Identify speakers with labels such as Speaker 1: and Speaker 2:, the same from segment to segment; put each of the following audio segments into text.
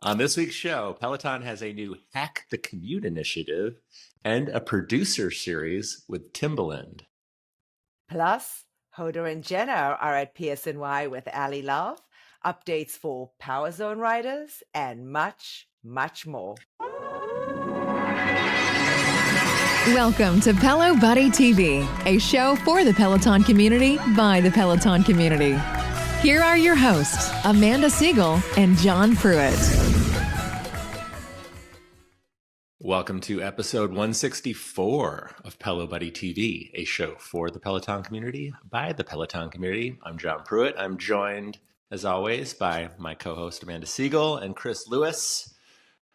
Speaker 1: On this week's show, Peloton has a new Hack the Commute initiative and a producer series with Timbaland.
Speaker 2: Plus, Hoda and Jenna are at PSNY with Ali Love, updates for Power Zone riders, and much, much more.
Speaker 3: Welcome to Pelo Buddy TV, a show for the Peloton community by the Peloton community. Here are your hosts, Amanda Siegel and John Pruitt.
Speaker 1: Welcome to episode 164 of Pelo Buddy TV, a show for the Peloton community by the Peloton community. I'm John Pruitt. I'm joined, as always, by my co-host Amanda Siegel and Chris Lewis,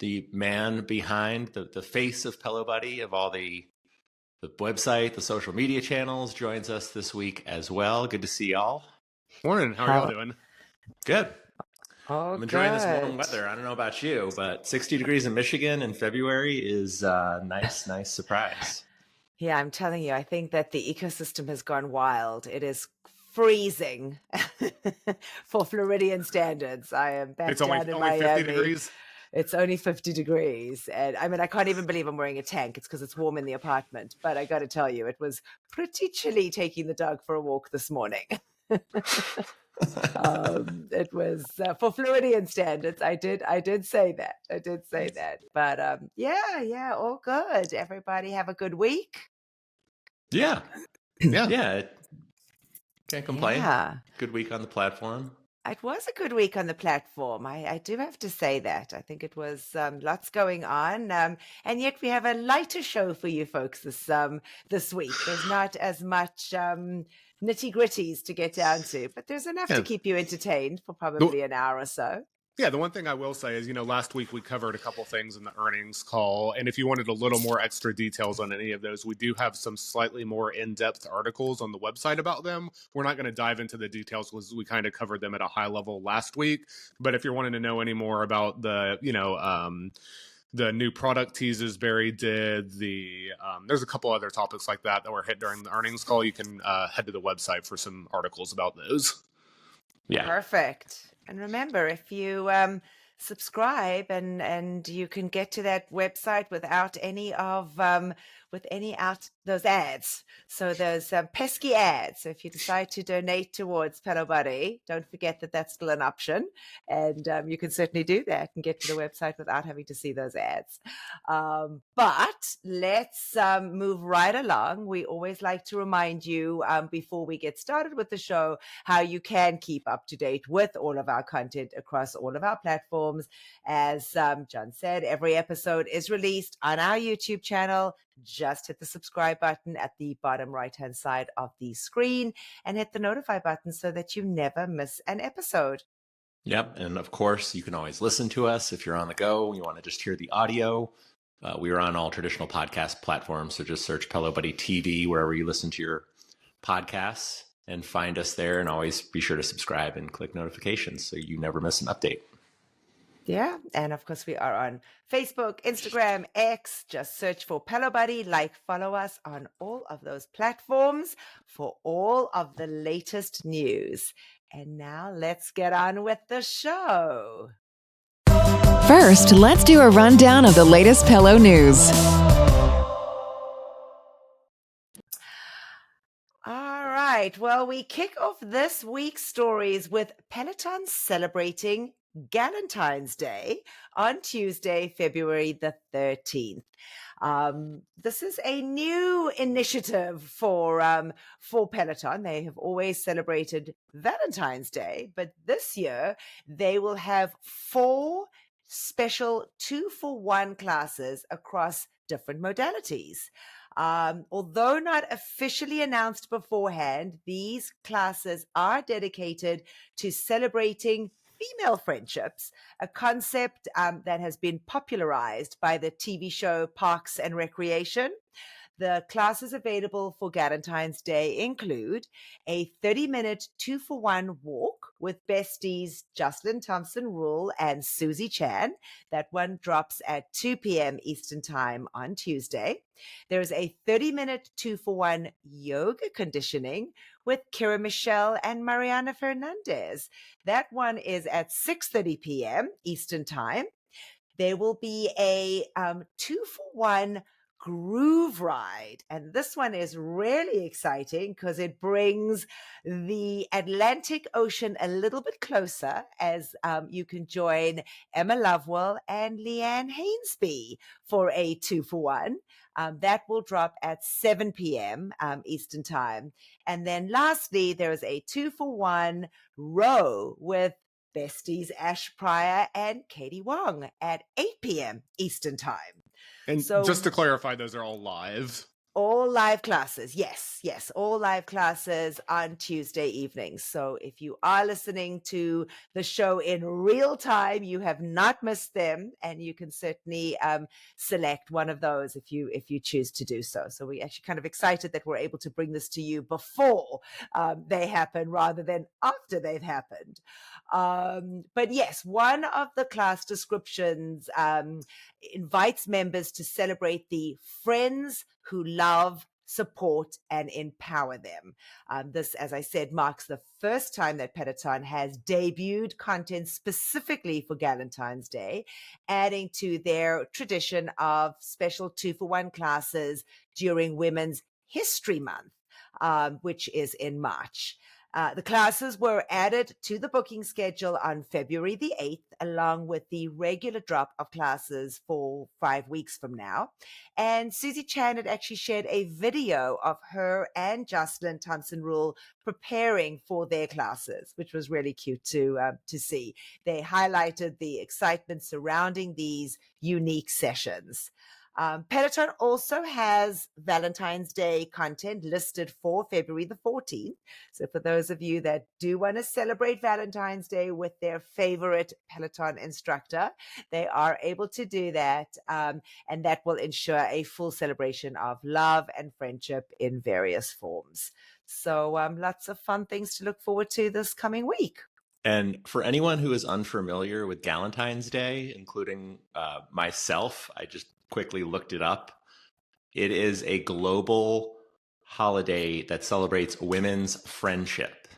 Speaker 1: the man behind the face of Pelo Buddy, of all the website, the social media channels, joins us this week as well. Good to see y'all.
Speaker 4: Morning. How are y'all doing?
Speaker 1: Good.
Speaker 2: Oh,
Speaker 1: I'm enjoying this warm weather. I don't know about you, but 60 degrees in Michigan in February is a nice surprise.
Speaker 2: Yeah, I'm telling you, I think that the ecosystem has gone wild. It is freezing for Floridian standards. I am back down in Miami.
Speaker 4: 50 degrees.
Speaker 2: It's only 50 degrees. And I mean, I can't even believe I'm wearing a tank. It's because it's warm in the apartment. But I got to tell you, it was pretty chilly taking the dog for a walk this morning. It was for Floridian standards. I did say that. But yeah, all good. Everybody have a good week.
Speaker 1: Yeah. Can't complain.
Speaker 2: Yeah.
Speaker 1: Good week on the platform.
Speaker 2: It was a good week on the platform. I do have to say that. I think it was lots going on. And yet we have a lighter show for you folks this week. There's not as much nitty-gritties to get down to, but there's enough to keep you entertained for probably an hour or so.
Speaker 4: Yeah, the one thing I will say is, last week we covered a couple things in the earnings call, and if you wanted a little more extra details on any of those, we do have some slightly more in-depth articles on the website about them. We're not going to dive into the details because we kind of covered them at a high level last week, but if you're wanting to know any more about the new product teases Barry did, there's a couple other topics like that were hit during the earnings call. You can head to the website for some articles about those.
Speaker 1: Yeah.
Speaker 2: Perfect. And remember, if you subscribe and you can get to that website without any of those ads. So those pesky ads. So if you decide to donate towards Pelo Buddy, don't forget that that's still an option. And you can certainly do that and get to the website without having to see those ads. But let's move right along. We always like to remind you before we get started with the show, how you can keep up to date with all of our content across all of our platforms. As John said, every episode is released on our YouTube channel. Just hit the subscribe button at the bottom right-hand side of the screen and hit the notify button so that you never miss an episode.
Speaker 1: Yep. And of course, you can always listen to us if you're on the go. You want to just hear the audio. We are on all traditional podcast platforms. So just search Pelo Buddy TV wherever you listen to your podcasts and find us there. And always be sure to subscribe and click notifications so you never miss an update.
Speaker 2: Yeah. And of course, we are on Facebook, Instagram, X. Just search for Pelo Buddy. Follow us on all of those platforms for all of the latest news. And now let's get on with the show.
Speaker 3: First, let's do a rundown of the latest Pelo news.
Speaker 2: All right. Well, we kick off this week's stories with Peloton celebrating Galentine's Day on Tuesday, February the 13th. This is a new initiative for Peloton. They have always celebrated Valentine's Day, but this year they will have 4 special 2-for-1 classes across different modalities. Although not officially announced beforehand, these classes are dedicated to celebrating female friendships, a concept that has been popularized by the TV show Parks and Recreation. The classes available for Galentine's Day include a 30-minute 2-for-1 walk with besties Jocelyn Thompson-Rule and Susie Chan. That one drops at 2 p.m. Eastern Time on Tuesday. There's a 30-minute 2-for-1 yoga conditioning with Kira Michelle and Mariana Fernandez. That one is at 6:30 p.m. Eastern Time. There will be a 2-for-1 groove ride. And this one is really exciting because it brings the Atlantic Ocean a little bit closer as you can join Emma Lovewell and Leanne Hainsby for a 2-for-1. That will drop at 7 p.m. Eastern Time. And then lastly, there is a 2-for-1 row with besties Ash Pryor and Katie Wong at 8 p.m. Eastern Time.
Speaker 4: And
Speaker 2: so,
Speaker 4: just to clarify, those are all live.
Speaker 2: All live classes. Yes. All live classes on Tuesday evenings. So if you are listening to the show in real time, you have not missed them, and you can certainly select one of those if you choose to do so. So we're actually kind of excited that we're able to bring this to you before they happen rather than after they've happened. But yes, one of the class descriptions invites members to celebrate the friends who love, support, and empower them. This, as I said, marks the first time that Peloton has debuted content specifically for Galentine's Day, adding to their tradition of special 2-for-1 classes during Women's History Month, which is in March. The classes were added to the booking schedule on February the 8th, along with the regular drop of classes for 5 weeks from now. And Susie Chan had actually shared a video of her and Jocelyn Thompson-Rule preparing for their classes, which was really cute to see. They highlighted the excitement surrounding these unique sessions. Peloton also has Valentine's Day content listed for February the 14th. So for those of you that do want to celebrate Valentine's Day with their favorite Peloton instructor, they are able to do that. And that will ensure a full celebration of love and friendship in various forms. So lots of fun things to look forward to this coming week.
Speaker 1: And for anyone who is unfamiliar with Galentine's Day, including myself, I just quickly looked it up. It is a global holiday that celebrates women's friendship.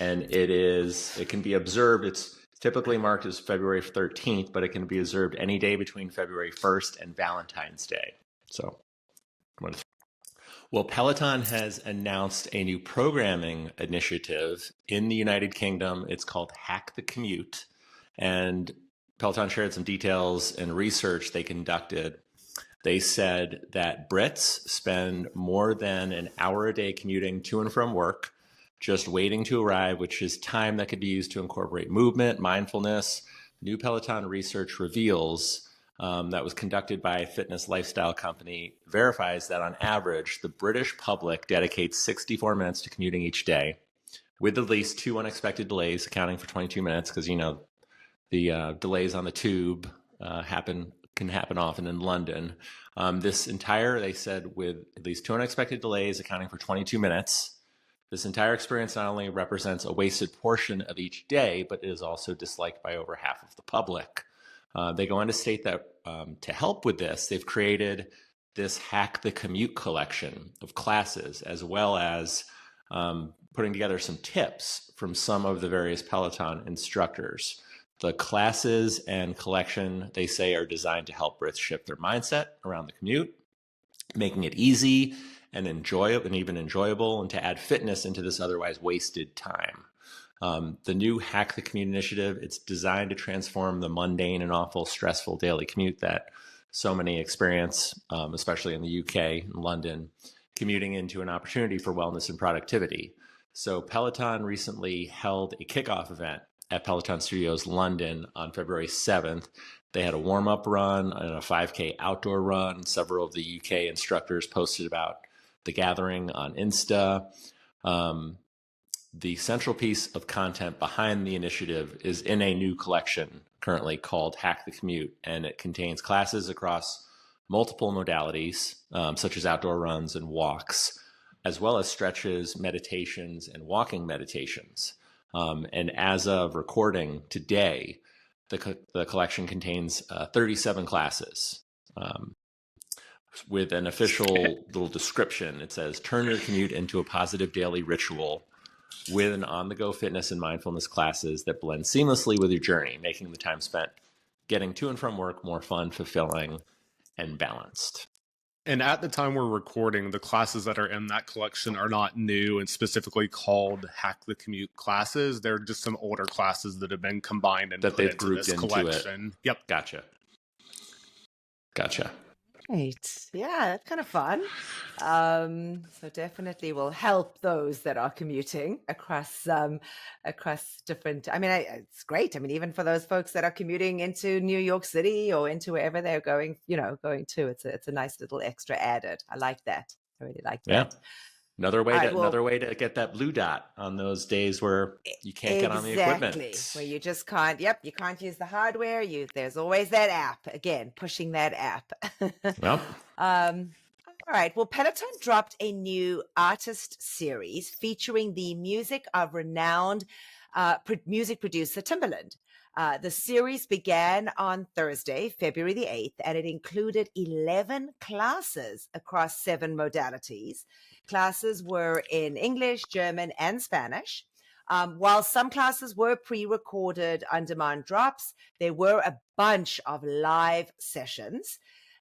Speaker 1: And it can be observed, it's typically marked as February 13th, but it can be observed any day between February 1st and Valentine's Day. So, well, Peloton has announced a new programming initiative in the United Kingdom. It's called Hack the Commute. And Peloton shared some details and research they conducted. They said that Brits spend more than an hour a day commuting to and from work, just waiting to arrive, which is time that could be used to incorporate movement, mindfulness. New Peloton research reveals that was conducted by a fitness lifestyle company verifies that on average, the British public dedicates 64 minutes to commuting each day, with at least 2 unexpected delays accounting for 22 minutes, because, you know, the delays on the tube can happen often in London. They said, with at least 2 unexpected delays accounting for 22 minutes, this entire experience not only represents a wasted portion of each day, but is also disliked by over half of the public. They go on to state that to help with this, they've created this Hack the Commute collection of classes, as well as putting together some tips from some of the various Peloton instructors. The classes and collection, they say, are designed to help Brits shift their mindset around the commute, making it easy and even enjoyable, and to add fitness into this otherwise wasted time. The new Hack the Commute initiative, it's designed to transform the mundane and awful, stressful daily commute that so many experience, especially in the UK and London, commuting into an opportunity for wellness and productivity. So Peloton recently held a kickoff event at Peloton Studios London on February 7th. They had a warm-up run and a 5K outdoor run. Several of the UK instructors posted about the gathering on Insta. The central piece of content behind the initiative is in a new collection currently called Hack the Commute, and it contains classes across multiple modalities, such as outdoor runs and walks, as well as stretches, meditations, and walking meditations. And as of recording today, the collection contains 37 classes. With an official little description. It says, turn your commute into a positive daily ritual with an on-the-go fitness and mindfulness classes that blend seamlessly with your journey, making the time spent getting to and from work more fun, fulfilling, and balanced.
Speaker 4: And at the time we're recording, the classes that are in that collection are not new and specifically called Hack the Commute classes. They're just some older classes that have been combined and
Speaker 1: that
Speaker 4: put
Speaker 1: they've
Speaker 4: into
Speaker 1: grouped
Speaker 4: this
Speaker 1: into
Speaker 4: collection.
Speaker 1: It.
Speaker 4: Yep.
Speaker 1: Gotcha.
Speaker 2: Right. Yeah, that's kind of fun. So definitely will help those that are commuting across different. I mean, it's great. I mean, even for those folks that are commuting into New York City or into wherever they're going, going to, it's a nice little extra added. I like that. I really like that.
Speaker 1: Another way to get that blue dot on those days where you can't get on the equipment.
Speaker 2: Where you just can't. Yep, you can't use the hardware. There's always that app. Again, pushing that app.
Speaker 1: Yep.
Speaker 2: All right. Well, Peloton dropped a new artist series featuring the music of renowned music producer Timbaland. The series began on Thursday, February the 8th, and it included 11 classes across 7 modalities. Classes were in English, German, and Spanish. While some classes were pre-recorded on-demand drops, there were a bunch of live sessions.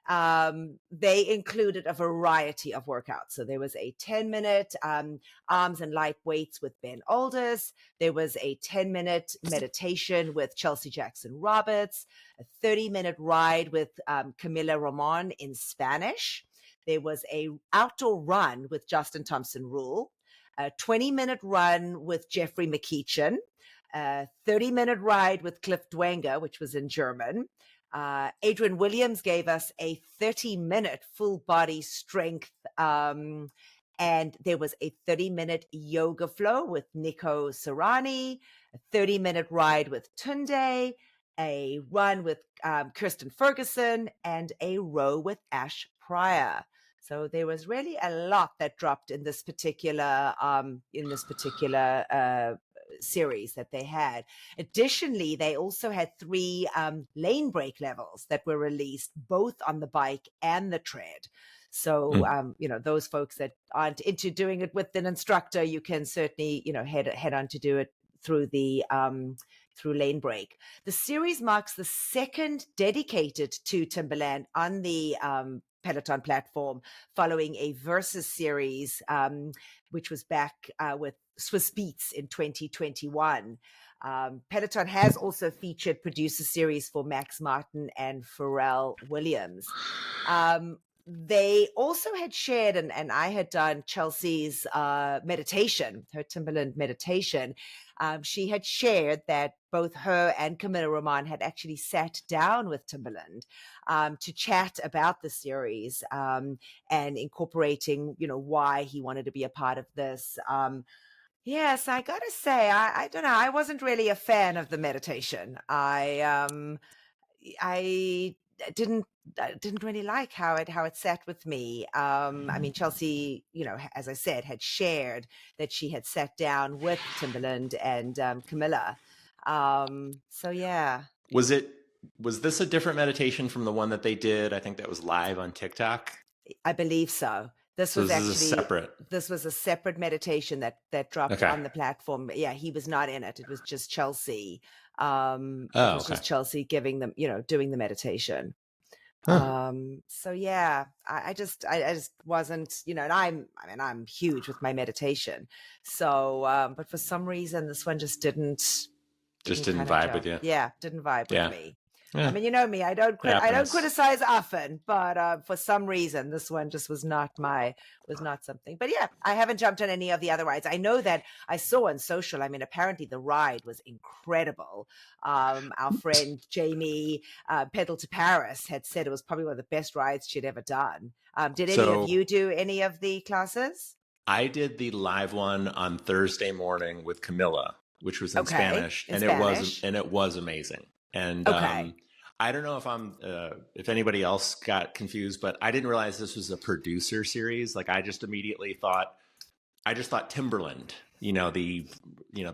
Speaker 2: They included a variety of workouts. So there was a 10-minute arms and light weights with Ben Alders. There was a 10-minute meditation with Chelsea Jackson Roberts, a 30-minute ride with Camila Ramon in Spanish. There was a outdoor run with Justin Thompson Rule, a 20-minute run with Jeffrey McKeechan, a 30-minute ride with Cliff Dwenger, which was in German. Adrian Williams gave us a 30-minute full body strength, and there was a 30-minute yoga flow with Nico Serrani, a 30-minute ride with Tunde, a run with Kirsten Ferguson, and a row with Ash Pryor. So there was really a lot that dropped in this particular series that they had. Additionally, they also had 3 lane break levels that were released both on the bike and the tread. So, those folks that aren't into doing it with an instructor, you can certainly, head on to do it through the through lane break. The series marks the second dedicated to Timbaland on the Peloton platform, following a Versus series, which was back with Swiss Beats in 2021. Peloton has also featured producer series for Max Martin and Pharrell Williams. They also had shared, and I had done Chelsea's meditation, her Timbaland meditation. She had shared that both her and Camila Ramon had actually sat down with Timbaland to chat about the series and incorporating, why he wanted to be a part of this. Yes, I gotta say, I don't know. I wasn't really a fan of the meditation. I didn't really like how it sat with me. I mean, Chelsea, as I said, had shared that she had sat down with Timbaland and Camilla. So yeah.
Speaker 1: Was this a different meditation from the one that they did? I think that was live on TikTok.
Speaker 2: I believe so. This was a separate meditation that dropped on the platform. Yeah, he was not in it. It was just Chelsea. Just Chelsea giving them, doing the meditation. So yeah, I just wasn't, and I'm huge with my meditation. So, but for some reason, this one just didn't
Speaker 1: vibe with you.
Speaker 2: Yeah, didn't vibe with me.
Speaker 1: Yeah.
Speaker 2: I mean, you know me, I don't criticize often, but for some reason, this one just was not something. But yeah, I haven't jumped on any of the other rides. I know that I saw on social, I mean, apparently the ride was incredible. Our friend Jamie, Pedal to Paris, had said it was probably one of the best rides she'd ever done. Did any of you do any of the classes?
Speaker 1: I did the live one on Thursday morning with Camilla, which was in Spanish, and it was amazing. And I don't know if anybody else got confused, but I didn't realize this was a producer series. Like I just thought Timbaland, the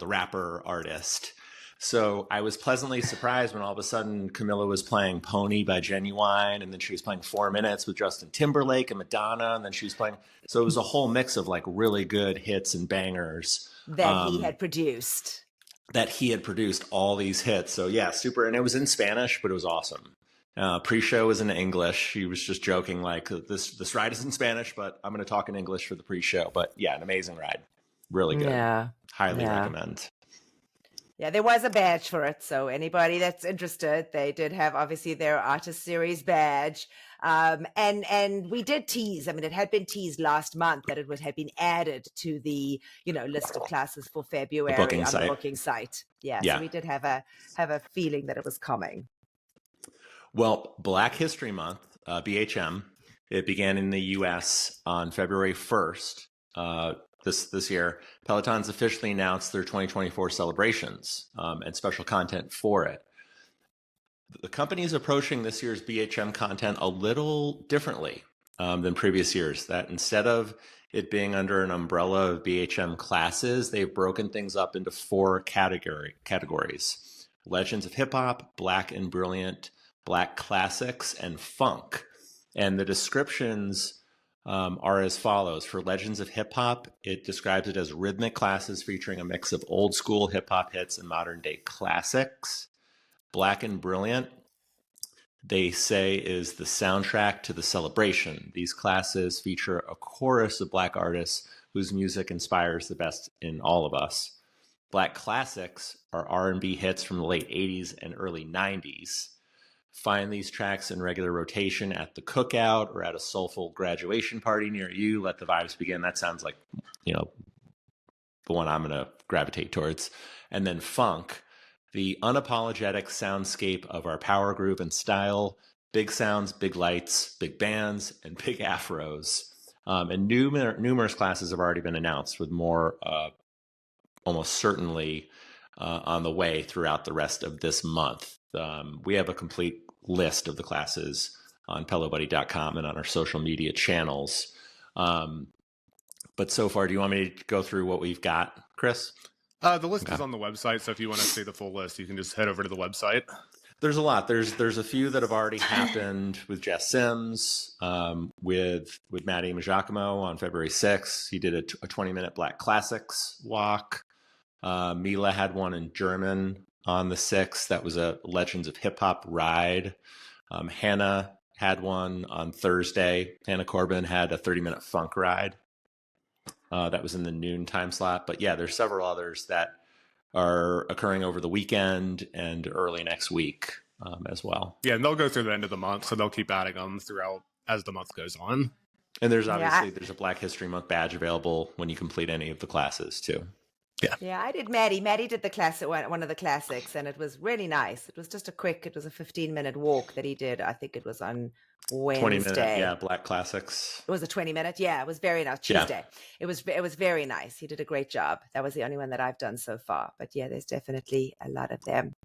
Speaker 1: rapper artist. So I was pleasantly surprised when all of a sudden Camilla was playing Pony by Genuine, and then she was playing 4 Minutes with Justin Timberlake and Madonna, and then she was playing. So it was a whole mix of like really good hits and bangers
Speaker 2: that he had produced.
Speaker 1: That he had produced all these hits. So yeah, super. And it was in Spanish, but it was awesome. Pre-show was in English. He was just joking like this ride is in Spanish, but I'm going to talk in English for the pre-show. But yeah, an amazing ride. Really good.
Speaker 2: Yeah.
Speaker 1: Highly recommend.
Speaker 2: Yeah, there was a badge for it. So anybody that's interested, they did have obviously their Artist Series badge. And we did tease. I mean, it had been teased last month that it had been added to the, list of classes for February on the booking site. Yeah. So we did have a feeling that it was coming.
Speaker 1: Well, Black History Month, BHM, it began in the US on February 1st. This year, Peloton's officially announced their 2024 celebrations and special content for it. The company is approaching this year's BHM content a little differently than previous years. That instead of it being under an umbrella of BHM classes, they've broken things up into 4 categories: Legends of Hip Hop, Black and Brilliant, Black Classics, and Funk. And the descriptions are as follows. For Legends of Hip Hop, it describes it as rhythmic classes featuring a mix of old school hip hop hits and modern day classics. Black and Brilliant, they say, is the soundtrack to the celebration. These classes feature a chorus of Black artists whose music inspires the best in all of us. Black Classics are R&B hits from the late 80s and early 90s. Find these tracks in regular rotation at the cookout or at a soulful graduation party near you. Let the vibes begin. That sounds like, the one I'm going to gravitate towards. And then Funk, the unapologetic soundscape of our power groove and style. Big sounds, big lights, big bands, and big afros. And numerous classes have already been announced, with more almost certainly on the way throughout the rest of this month. We have a complete list of the classes on pelobuddy.com and on our social media channels. But so far, do you want me to go through what we've got, Chris?
Speaker 4: The list is on the website, so if you want to see the full list, you can just head over to the website.
Speaker 1: There's a lot. There's a few that have already happened with Jess Sims, with Maddie Majacomo on February 6th. He did a 20-minute Black Classics walk. Mila had one in German on the 6th. That was a Legends of Hip Hop ride. Hannah had one on Thursday. Hannah Corbin had a 30-minute funk ride. That was in the noon time slot. But yeah, there's several others that are occurring over the weekend and early next week as well.
Speaker 4: Yeah, and they'll go through the end of the month, so they'll keep adding them throughout as the month goes on.
Speaker 1: And there's obviously there's a Black History Month badge available when you complete any of the classes too.
Speaker 2: Yeah, I did Maddie. Maddie did the classic one of the classics, and it was really nice. It was just a 15-minute walk that he did. I think it was on Wednesday.
Speaker 1: 20-minute, Black Classics.
Speaker 2: It was a 20-minute. Yeah, it was very nice. Tuesday. Yeah. It was very nice. He did a great job. That was the only one that I've done so far. But yeah, there's definitely a lot of them.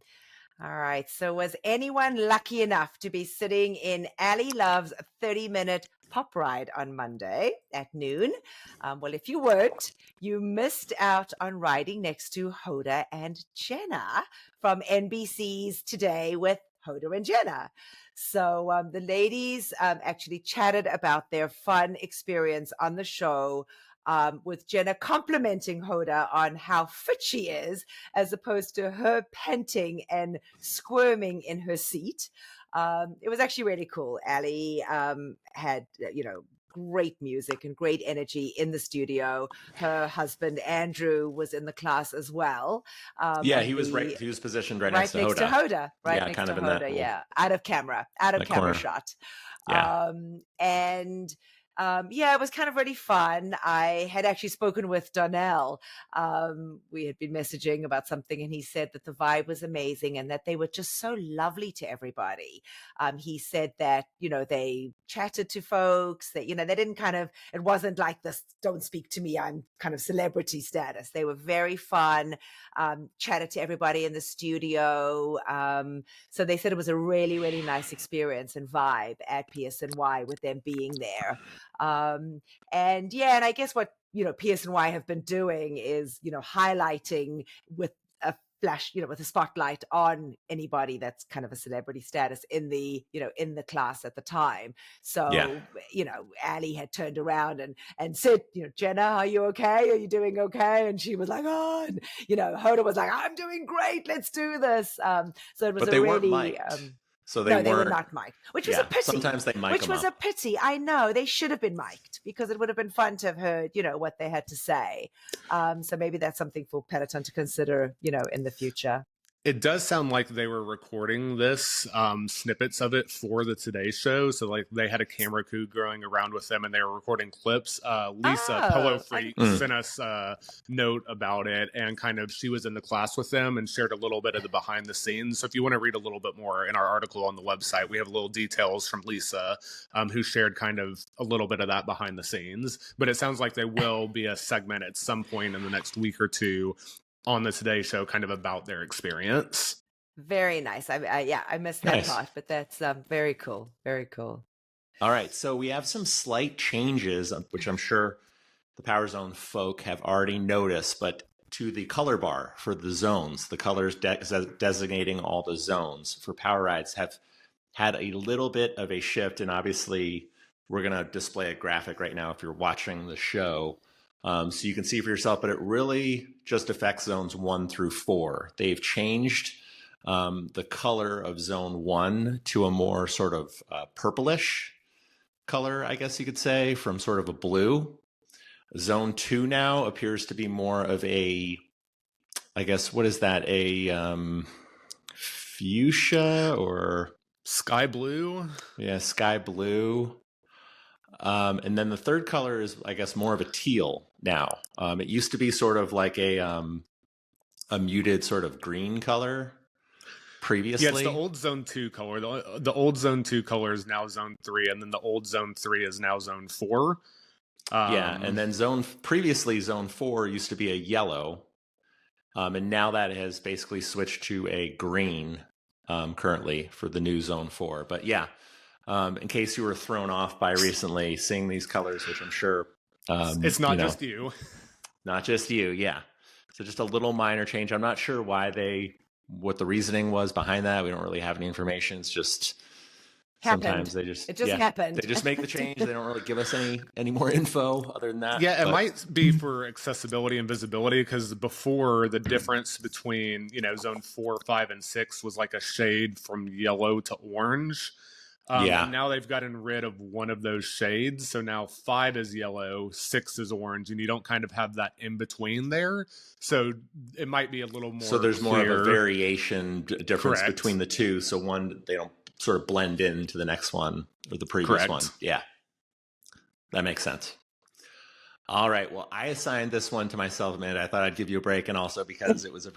Speaker 2: All right. So was anyone lucky enough to be sitting in Ali Love's 30-minute pop ride on Monday at noon? Well, if you weren't, you missed out on riding next to Hoda and Jenna from NBC's Today with Hoda and Jenna. So the ladies actually chatted about their fun experience on the show, with Jenna complimenting Hoda on how fit she is, as opposed to her panting and squirming in her seat. It was actually really cool. Ali had, great music and great energy in the studio. Her husband, Andrew, was in the class as well.
Speaker 1: He was positioned right next to Hoda.
Speaker 2: Right next to Hoda, out of camera
Speaker 1: corner
Speaker 2: shot.
Speaker 1: Yeah.
Speaker 2: And Yeah, it was kind of really fun. I had actually spoken with Donnell. We had been messaging about something, and he said that the vibe was amazing and that they were just so lovely to everybody. He said that, they chatted to folks, that, they didn't it wasn't like this, don't speak to me, I'm kind of celebrity status. They were very fun, chatted to everybody in the studio. So they said it was a really, really nice experience and vibe at PSNY with them being there. And I guess what, PSNY have been doing is, highlighting with a flash, with a spotlight on anybody that's kind of a celebrity status in the, in the class at the time. So, Ali had turned around and said, Jenna, are you okay? Are you doing okay? And she was like, oh, and, Hoda was like, I'm doing great. Let's do this. So it was
Speaker 1: But they weren't
Speaker 2: really,
Speaker 1: mic'd. So
Speaker 2: they were not mic'd, which was a pity.
Speaker 1: Sometimes they mic
Speaker 2: which
Speaker 1: them
Speaker 2: was
Speaker 1: up.
Speaker 2: a pity. I know they should have been mic'd because it would have been fun to have heard, what they had to say. So maybe that's something for Peloton to consider, in the future.
Speaker 4: It does sound like they were recording this, snippets of it for the Today Show. So like they had a camera crew going around with them and they were recording clips. Lisa, Pillow Freak, sent us a note about it, and kind of she was in the class with them and shared a little bit of the behind the scenes. So if you want to read a little bit more in our article on the website, we have little details from Lisa, who shared kind of a little bit of that behind the scenes. But it sounds like there will be a segment at some point in the next week or two on the Today Show kind of about their experience.
Speaker 2: Very nice. I missed that part, but that's very cool. Very cool.
Speaker 1: All right. So we have some slight changes, which I'm sure the Power Zone folk have already noticed, but to the color bar for the zones, the colors designating all the zones for Power Rides have had a little bit of a shift. And obviously we're going to display a graphic right now if you're watching the show. So you can see for yourself, but it really just affects zones 1 through 4. They've changed the color of zone 1 to a more sort of purplish color, I guess you could say, from sort of a blue. Zone 2 now appears to be more of a, I guess, what is that? A fuchsia or
Speaker 4: sky blue?
Speaker 1: Yeah, sky blue. And then the third color is, I guess, more of a teal now. It used to be sort of like a muted sort of green color previously.
Speaker 4: Yeah, it's the old zone 2 color. The old zone 2 color is now zone 3, and then the old zone 3 is now zone 4.
Speaker 1: And then previously zone 4 used to be a yellow, and now that has basically switched to a green currently for the new zone 4. But yeah. In case you were thrown off by recently seeing these colors, which I'm sure
Speaker 4: it's not just you.
Speaker 1: Not just you, yeah. So just a little minor change. I'm not sure what the reasoning was behind that. We don't really have any information. It's just sometimes
Speaker 2: it just happened.
Speaker 1: They just make the change. They don't really give us any more info other than that.
Speaker 4: Yeah, it might be for accessibility and visibility, because before the difference between zone 4, 5, and 6 was like a shade from yellow to orange. And now they've gotten rid of one of those shades. So now 5 is yellow, 6 is orange, and you don't kind of have that in between there. So it might be a little more.
Speaker 1: So there's more of a variation difference
Speaker 4: Correct.
Speaker 1: between the two. So they don't sort of blend into the next one or the previous
Speaker 4: Correct.
Speaker 1: one. Yeah. That makes sense. All right. Well, I assigned this one to myself, Amanda. I thought I'd give you a break, and also because it was a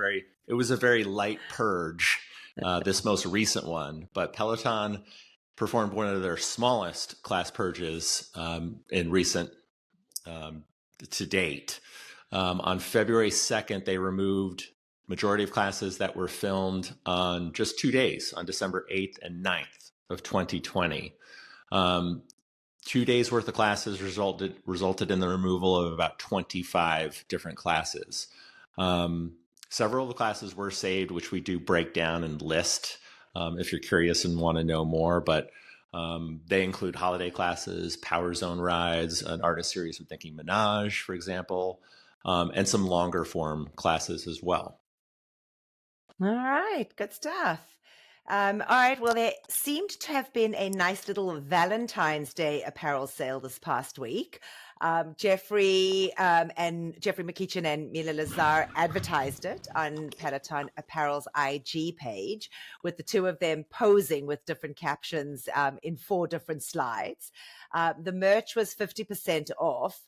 Speaker 1: very light purge, this most recent one. But Peloton performed one of their smallest class purges in recent to date. On February 2nd, they removed majority of classes that were filmed on just 2 days, on December 8th and 9th of 2020. 2 days worth of classes resulted in the removal of about 25 different classes. Several of the classes were saved, which we do break down and list if you're curious and want to know more, but they include holiday classes, Power Zone rides, an artist series with Nicki Minaj, for example, and some longer form classes as well.
Speaker 2: All right, good stuff. All right, well, there seemed to have been a nice little Valentine's Day apparel sale this past week. Jeffrey McKeechan and Mila Lazar advertised it on Peloton Apparel's IG page, with the two of them posing with different captions in 4 different slides. The merch was 50% off.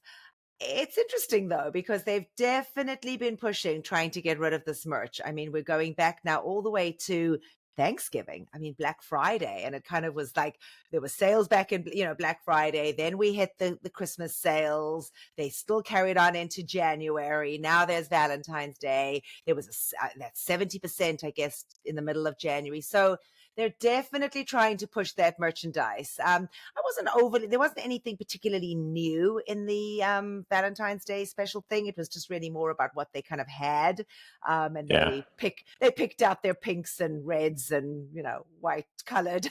Speaker 2: It's interesting, though, because they've definitely been pushing, trying to get rid of this merch. I mean, we're going back now all the way to Thanksgiving. I mean, Black Friday. And it kind of was like there were sales back in, Black Friday. Then we hit the Christmas sales. They still carried on into January. Now there's Valentine's Day. There was that 70%, I guess, in the middle of January. So they're definitely trying to push that merchandise. There wasn't anything particularly new in the Valentine's Day special thing. It was just really more about what they kind of had. They picked out their pinks and reds and, white colored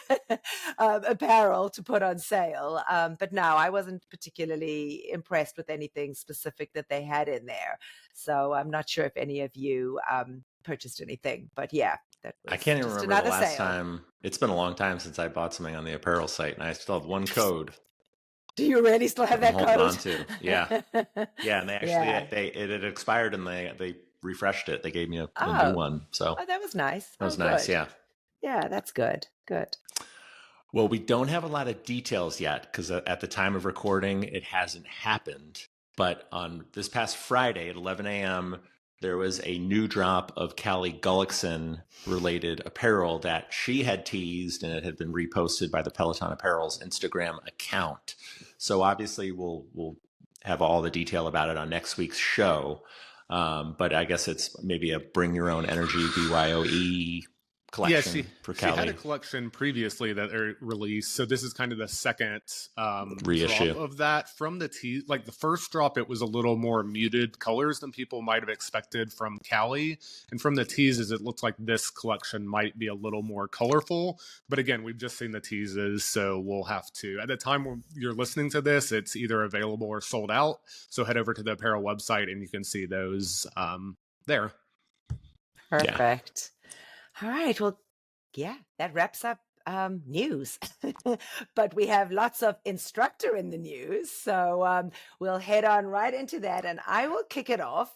Speaker 2: apparel to put on sale. But no, I wasn't particularly impressed with anything specific that they had in there. So I'm not sure if any of you purchased anything, but yeah.
Speaker 1: I can't even remember the last time. It's been a long time since I bought something on the apparel site, and I still have one code.
Speaker 2: Do you really still have that code?
Speaker 1: Hold on to. Yeah. Yeah, and they actually it had expired, and they refreshed it. They gave me a new one. So
Speaker 2: that was nice.
Speaker 1: That was nice.
Speaker 2: Good.
Speaker 1: Yeah.
Speaker 2: Yeah, that's good. Good.
Speaker 1: Well, we don't have a lot of details yet because at the time of recording, it hasn't happened. But on this past Friday at 11 a.m., there was a new drop of Callie Gullickson related apparel that she had teased, and it had been reposted by the Peloton Apparel's Instagram account. So obviously we'll have all the detail about it on next week's show. But I guess it's maybe a bring your own energy BYOE collection for Callie.
Speaker 4: She had a collection previously that they released, so this is kind of the second
Speaker 1: reissue
Speaker 4: drop of that. From the tease, like the first drop, it was a little more muted colors than people might have expected from Callie, and from the teases, it looks like this collection might be a little more colorful. But again, we've just seen the teases, so we'll have to, at the time when you're listening to this, it's either available or sold out. So head over to the apparel website and you can see those there.
Speaker 2: Perfect. All right. Well, yeah, that wraps up news. But we have lots of instructor in the news. So we'll head on right into that, and I will kick it off.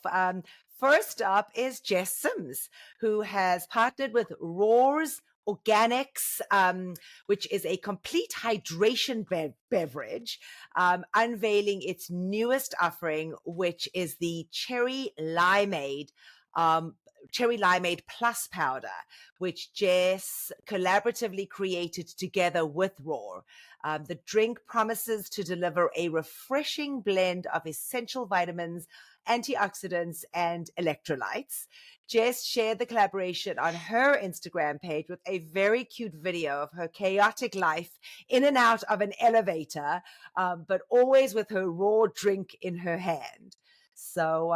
Speaker 2: First up is Jess Sims, who has partnered with Roar's Organics, which is a complete hydration beverage, unveiling its newest offering, which is the Cherry Limeade Plus powder, which Jess collaboratively created together with Roar. The drink promises to deliver a refreshing blend of essential vitamins, antioxidants, and electrolytes. Jess shared the collaboration on her Instagram page with a very cute video of her chaotic life in and out of an elevator, but always with her Roar drink in her hand. So,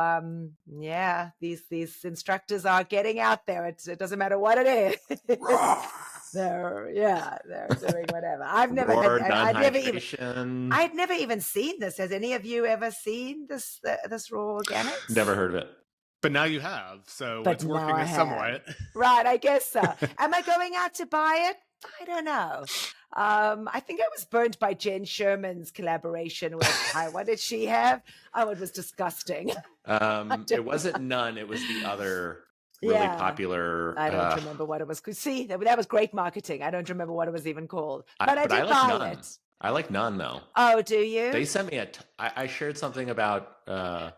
Speaker 2: these instructors are getting out there. It doesn't matter what it is. They're doing whatever. I'd never even seen this. Has any of you ever seen this Raw Organics?
Speaker 1: Never heard of it.
Speaker 4: But now you have, so it's working somewhat.
Speaker 2: Right, I guess so. Am I going out to buy it? I don't know. I think I was burnt by Jen Sherman's collaboration with what did she have? Oh, it was disgusting.
Speaker 1: It wasn't none. It was the other really popular.
Speaker 2: I don't remember what it was. See, that was great marketing. I don't remember what it was even called. But I did buy it.
Speaker 1: I like none though.
Speaker 2: Oh, do you?
Speaker 1: They sent me I shared something about I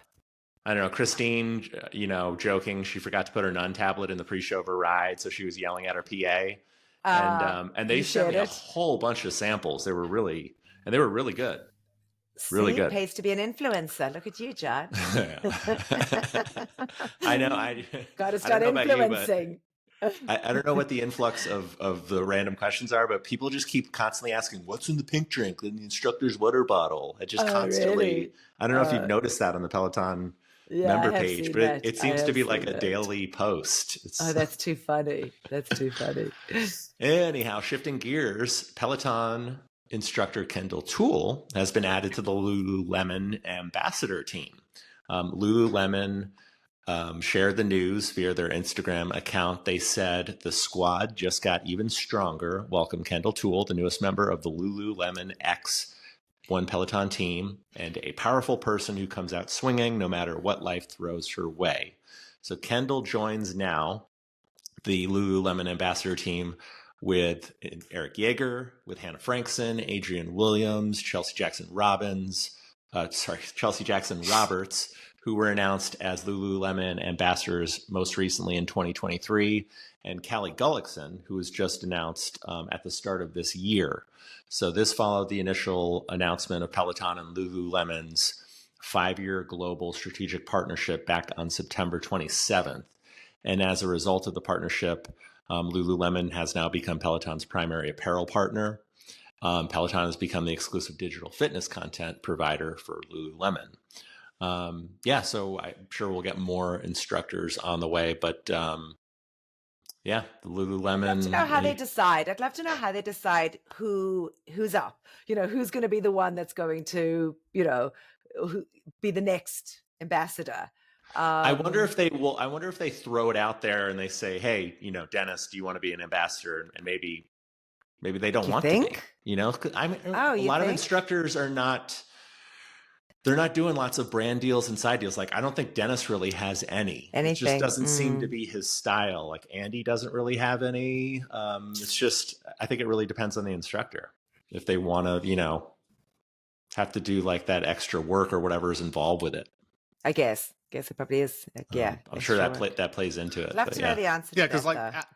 Speaker 1: don't know, Kristin, joking. She forgot to put her nun tablet in the pre-show of her ride, so she was yelling at her PA. And they sent me a whole bunch of samples. They were really good. Really good.
Speaker 2: It pays to be an influencer. Look at you, John.
Speaker 1: I know.
Speaker 2: Got to start influencing.
Speaker 1: I don't know what the influx of the random questions are, but people just keep constantly asking, what's in the pink drink in the instructor's water bottle? It just constantly, really? I don't know if you've noticed that on the Peloton member page, but it seems to be like a daily post.
Speaker 2: That's too funny.
Speaker 1: Anyhow, shifting gears, Peloton instructor Kendall Toole has been added to the Lululemon ambassador team. Lululemon shared the news via their Instagram account. They said the squad just got even stronger. Welcome Kendall Toole, the newest member of the Lululemon X one Peloton team, and a powerful person who comes out swinging no matter what life throws her way. So Kendall joins now the Lululemon ambassador team with Eric Yeager, with Hannah Frankson, Adrienne Williams, Chelsea Jackson Roberts, who were announced as Lululemon ambassadors most recently in 2023, and Callie Gullickson, who was just announced at the start of this year. So this followed the initial announcement of Peloton and Lululemon's 5-year global strategic partnership back on September 27th. And as a result of the partnership, Lululemon has now become Peloton's primary apparel partner. Peloton has become the exclusive digital fitness content provider for Lululemon. So I'm sure we'll get more instructors on the way, but the Lululemon.
Speaker 2: I'd love to know how they decide. I'd love to know how they decide who's up. Who's going to be the one that's going to, be the next ambassador.
Speaker 1: I wonder if they will. I wonder if they throw it out there and they say, "Hey, Dennis, do you want to be an ambassador?" And maybe they don't want to be. A lot of instructors are not. They're not doing lots of brand deals and side deals. Like, I don't think Dennis really has any. Anything. It just doesn't seem to be his style. Like, Andy doesn't really have any. It's just, I think it really depends on the instructor. If they want to, have to do like that extra work or whatever is involved with it.
Speaker 2: I guess it probably is.
Speaker 1: I'm sure that plays into it.
Speaker 2: I'd love to know the answer.
Speaker 4: Yeah, because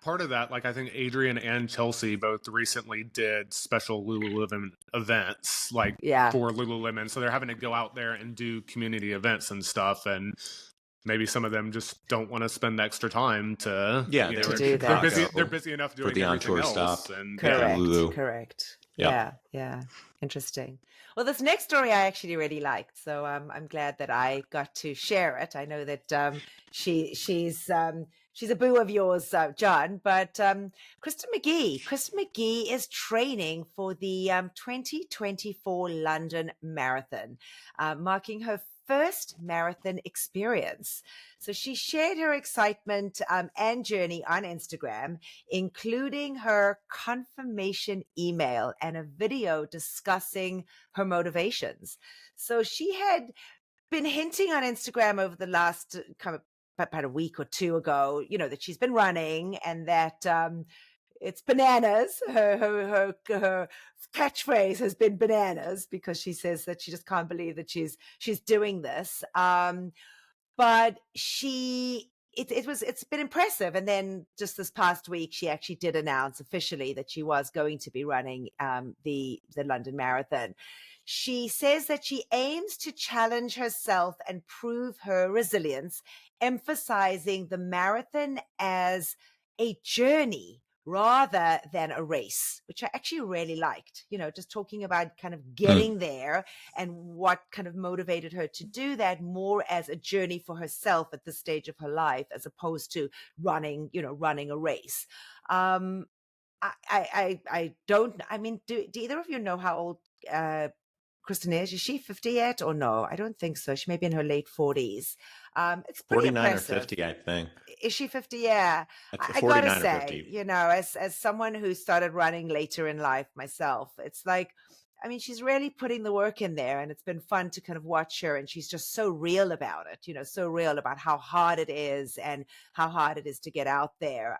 Speaker 4: part of that, I think Adrienne and Chelsea both recently did special Lululemon events, for Lululemon. So they're having to go out there and do community events and stuff, and maybe some of them just don't want to spend the extra time to
Speaker 2: do that.
Speaker 4: They're busy enough doing
Speaker 1: for the
Speaker 4: everything
Speaker 1: on-tour
Speaker 4: else.
Speaker 1: stuff.
Speaker 4: And
Speaker 2: Correct. Yeah. Interesting. Well, this next story I actually really liked, so I'm glad that I got to share it. I know that she's a boo of yours, John, but Kristin McGee is training for the 2024 London Marathon, marking her first marathon experience. So she shared her excitement and journey on Instagram, including her confirmation email and a video discussing her motivations. So she had been hinting on Instagram over the last about a week or two ago, that she's been running and that it's bananas. Her catchphrase has been bananas because she says that she just can't believe that she's doing this. But it's been impressive. And then just this past week, she actually did announce officially that she was going to be running the London Marathon. She says that she aims to challenge herself and prove her resilience, emphasizing the marathon as a journey rather than a race, which I actually really liked, just talking about kind of getting there and what kind of motivated her to do that more as a journey for herself at this stage of her life, as opposed to running a race. Do either of you know how old Kristin is? Is she 50 yet or no? I don't think so. She may be in her late 40s. It's pretty
Speaker 1: 49
Speaker 2: impressive.
Speaker 1: or 50, I think.
Speaker 2: Is she 50? Yeah. I gotta say, as someone who started running later in life myself, it's like, she's really putting the work in there, and it's been fun to kind of watch her, and she's just so real about it, so real about how hard it is and how hard it is to get out there.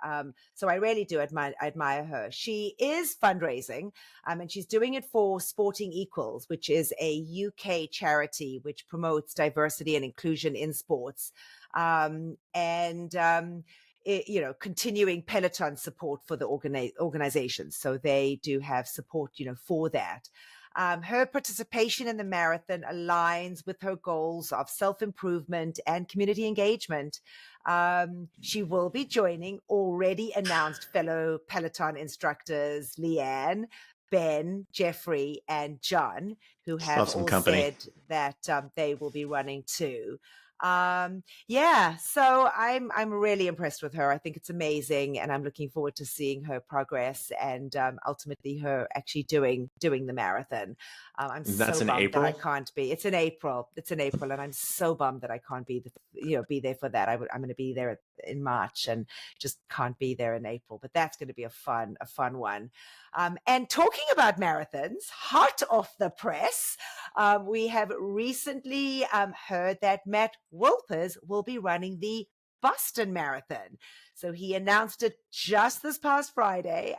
Speaker 2: So I really do admire her. She is fundraising, and she's doing it for Sporting Equals, which is a UK charity which promotes diversity and inclusion in sports. Continuing Peloton support for the organization. So they do have support, for that. Her participation in the marathon aligns with her goals of self-improvement and community engagement. She will be joining already announced fellow Peloton instructors, Leanne, Ben, Jeffrey, and John, who have all said that they will be running too. Yeah, so I'm really impressed with her. I think it's amazing, and I'm looking forward to seeing her progress and ultimately her actually doing the marathon. I'm
Speaker 1: That's
Speaker 2: so
Speaker 1: in
Speaker 2: bummed that I
Speaker 1: April?
Speaker 2: can't be. It's in April. And I'm so bummed that I can't be be there for that. I'm going to be there in March and just can't be there in April. But that's going to be a fun one. And talking about marathons, hot off the press, we have recently heard that Matt Wilpers will be running the Boston Marathon. So he announced it just this past Friday,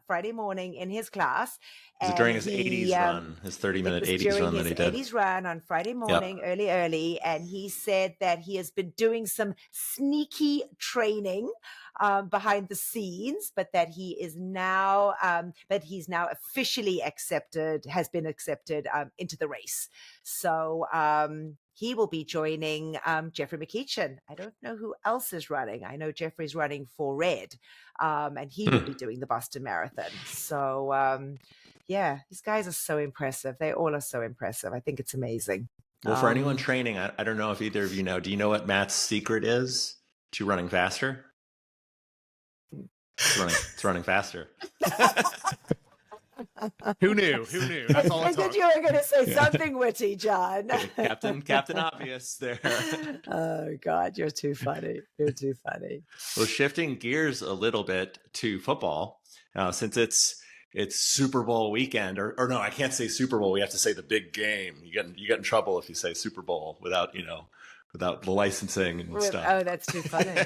Speaker 2: Friday morning in his class.
Speaker 1: Was it during his 80s run, his 30-minute 80s run that he did?
Speaker 2: 80s run on Friday morning, early. And he said that he has been doing some sneaky training behind the scenes, but that he's now officially has been accepted into the race. So he will be joining Jeffrey McKeechan. I don't know who else is running. I know Jeffrey's running for Red, and he will be doing the Boston Marathon. So yeah, these guys are so impressive. They all are so impressive. I think it's amazing.
Speaker 1: Well, for anyone training, I don't know if either of you know. Do you know what Matt's secret is to running faster? It's running faster.
Speaker 4: Who knew? That's all
Speaker 2: I
Speaker 4: it
Speaker 2: thought
Speaker 4: took.
Speaker 2: you were going to say something witty, John.
Speaker 1: Captain Obvious there.
Speaker 2: Oh God, you're too funny. You're too funny.
Speaker 1: Well, shifting gears a little bit to football, since it's Super Bowl weekend, or no, I can't say Super Bowl. We have to say the big game. You get in trouble if you say Super Bowl without the licensing and stuff.
Speaker 2: Oh, that's too funny.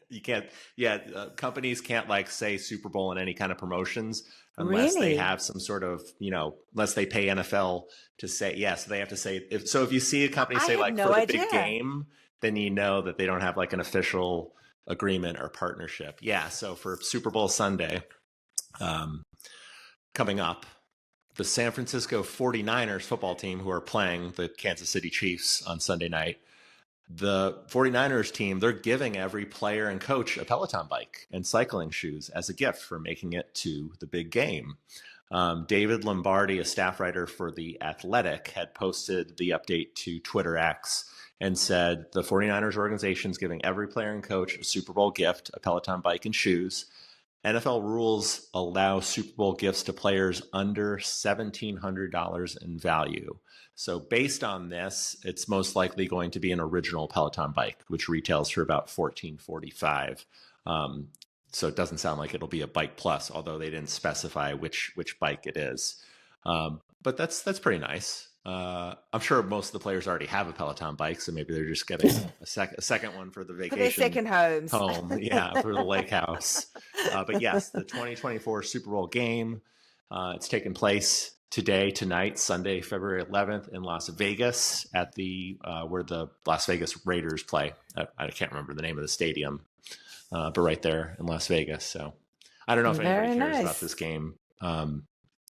Speaker 1: You can't. Yeah, companies can't say Super Bowl in any kind of promotions unless they have some sort of unless they pay NFL to say yes. They have to say if you see a company say for the big game, then you know that they don't have an official agreement or partnership. Yeah. So for Super Bowl Sunday, coming up, the San Francisco 49ers football team, who are playing the Kansas City Chiefs on Sunday night, the 49ers team, they're giving every player and coach a Peloton bike and cycling shoes as a gift for making it to the big game. David Lombardi, a staff writer for The Athletic, had posted the update to Twitter X and said the 49ers organization is giving every player and coach a Super Bowl gift, a Peloton bike and shoes. NFL rules allow Super Bowl gifts to players under $1,700 in value. So based on this, it's most likely going to be an original Peloton bike, which retails for about $1,445. So it doesn't sound like it'll be a Bike Plus, although they didn't specify which bike it is. But that's pretty nice. I'm sure most of the players already have a Peloton bike, so maybe they're just getting a second one for the vacation.
Speaker 2: For their second homes.
Speaker 1: Yeah, for the lake house. But yes, the 2024 Super Bowl game, it's taking place tonight, Sunday, February 11th in Las Vegas at the where the Las Vegas Raiders play. I can't remember the name of the stadium, but right there in Las Vegas. So I don't know if anybody cares about this game.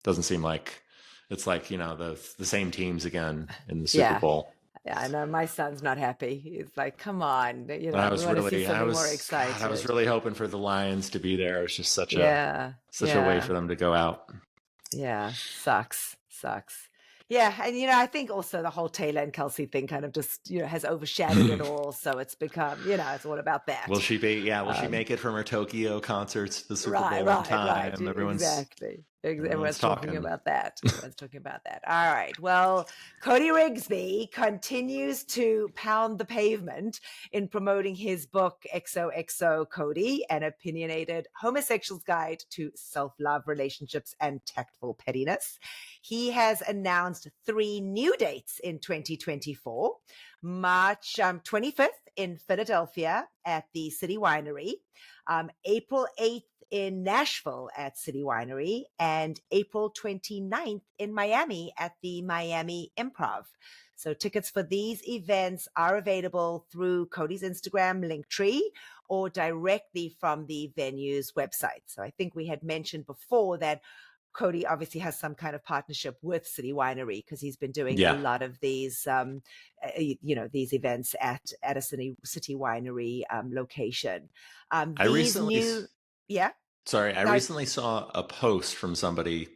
Speaker 1: Doesn't seem like it's the same teams again in the Super Bowl.
Speaker 2: Yeah, I know my son's not happy. He's like, "Come on,
Speaker 1: I was
Speaker 2: more excited."
Speaker 1: I was really hoping for the Lions to be there. It's just such a way for them to go out.
Speaker 2: Yeah, sucks. Yeah, and I think also the whole Taylor and Kelsey thing kind of just has overshadowed it all. So it's become it's all about that.
Speaker 1: Will she be? Yeah, will she make it from her Tokyo concerts to the Super Bowl on time?
Speaker 2: Right. Everyone's talking about that. All right. Well, Cody Rigsby continues to pound the pavement in promoting his book, XOXO Cody, an opinionated homosexual's guide to self-love, relationships, and tactful pettiness. He has announced 3 new dates in 2024. March 25th in Philadelphia at the City Winery, April 8th in Nashville at City Winery, and April 29th in Miami at the Miami Improv. So tickets for these events are available through Cody's Instagram Linktree or directly from the venue's website. So I think we had mentioned before that Cody obviously has some kind of partnership with City Winery because he's been doing a lot of these, these events at a City Winery location.
Speaker 1: I recently saw a post from somebody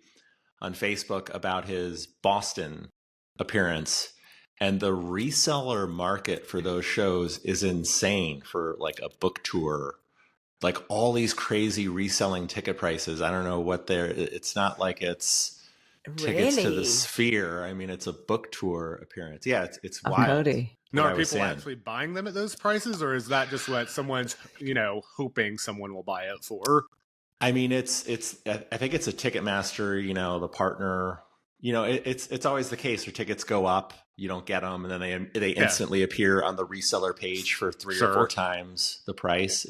Speaker 1: on Facebook about his Boston appearance, And the reseller market for those shows is insane for like a book tour. Like all these crazy reselling ticket prices. I don't know what it's not like it's tickets to the Sphere. I mean, it's a book tour appearance. Yeah, it's wild.
Speaker 2: Cody.
Speaker 4: No, are people actually buying them at those prices, or is that just what someone's, hoping someone will buy it for?
Speaker 1: I mean, I think it's a Ticketmaster, the partner, it's always the case where tickets go up, you don't get them, and then they instantly appear on the reseller page for 3 or 4 times the price.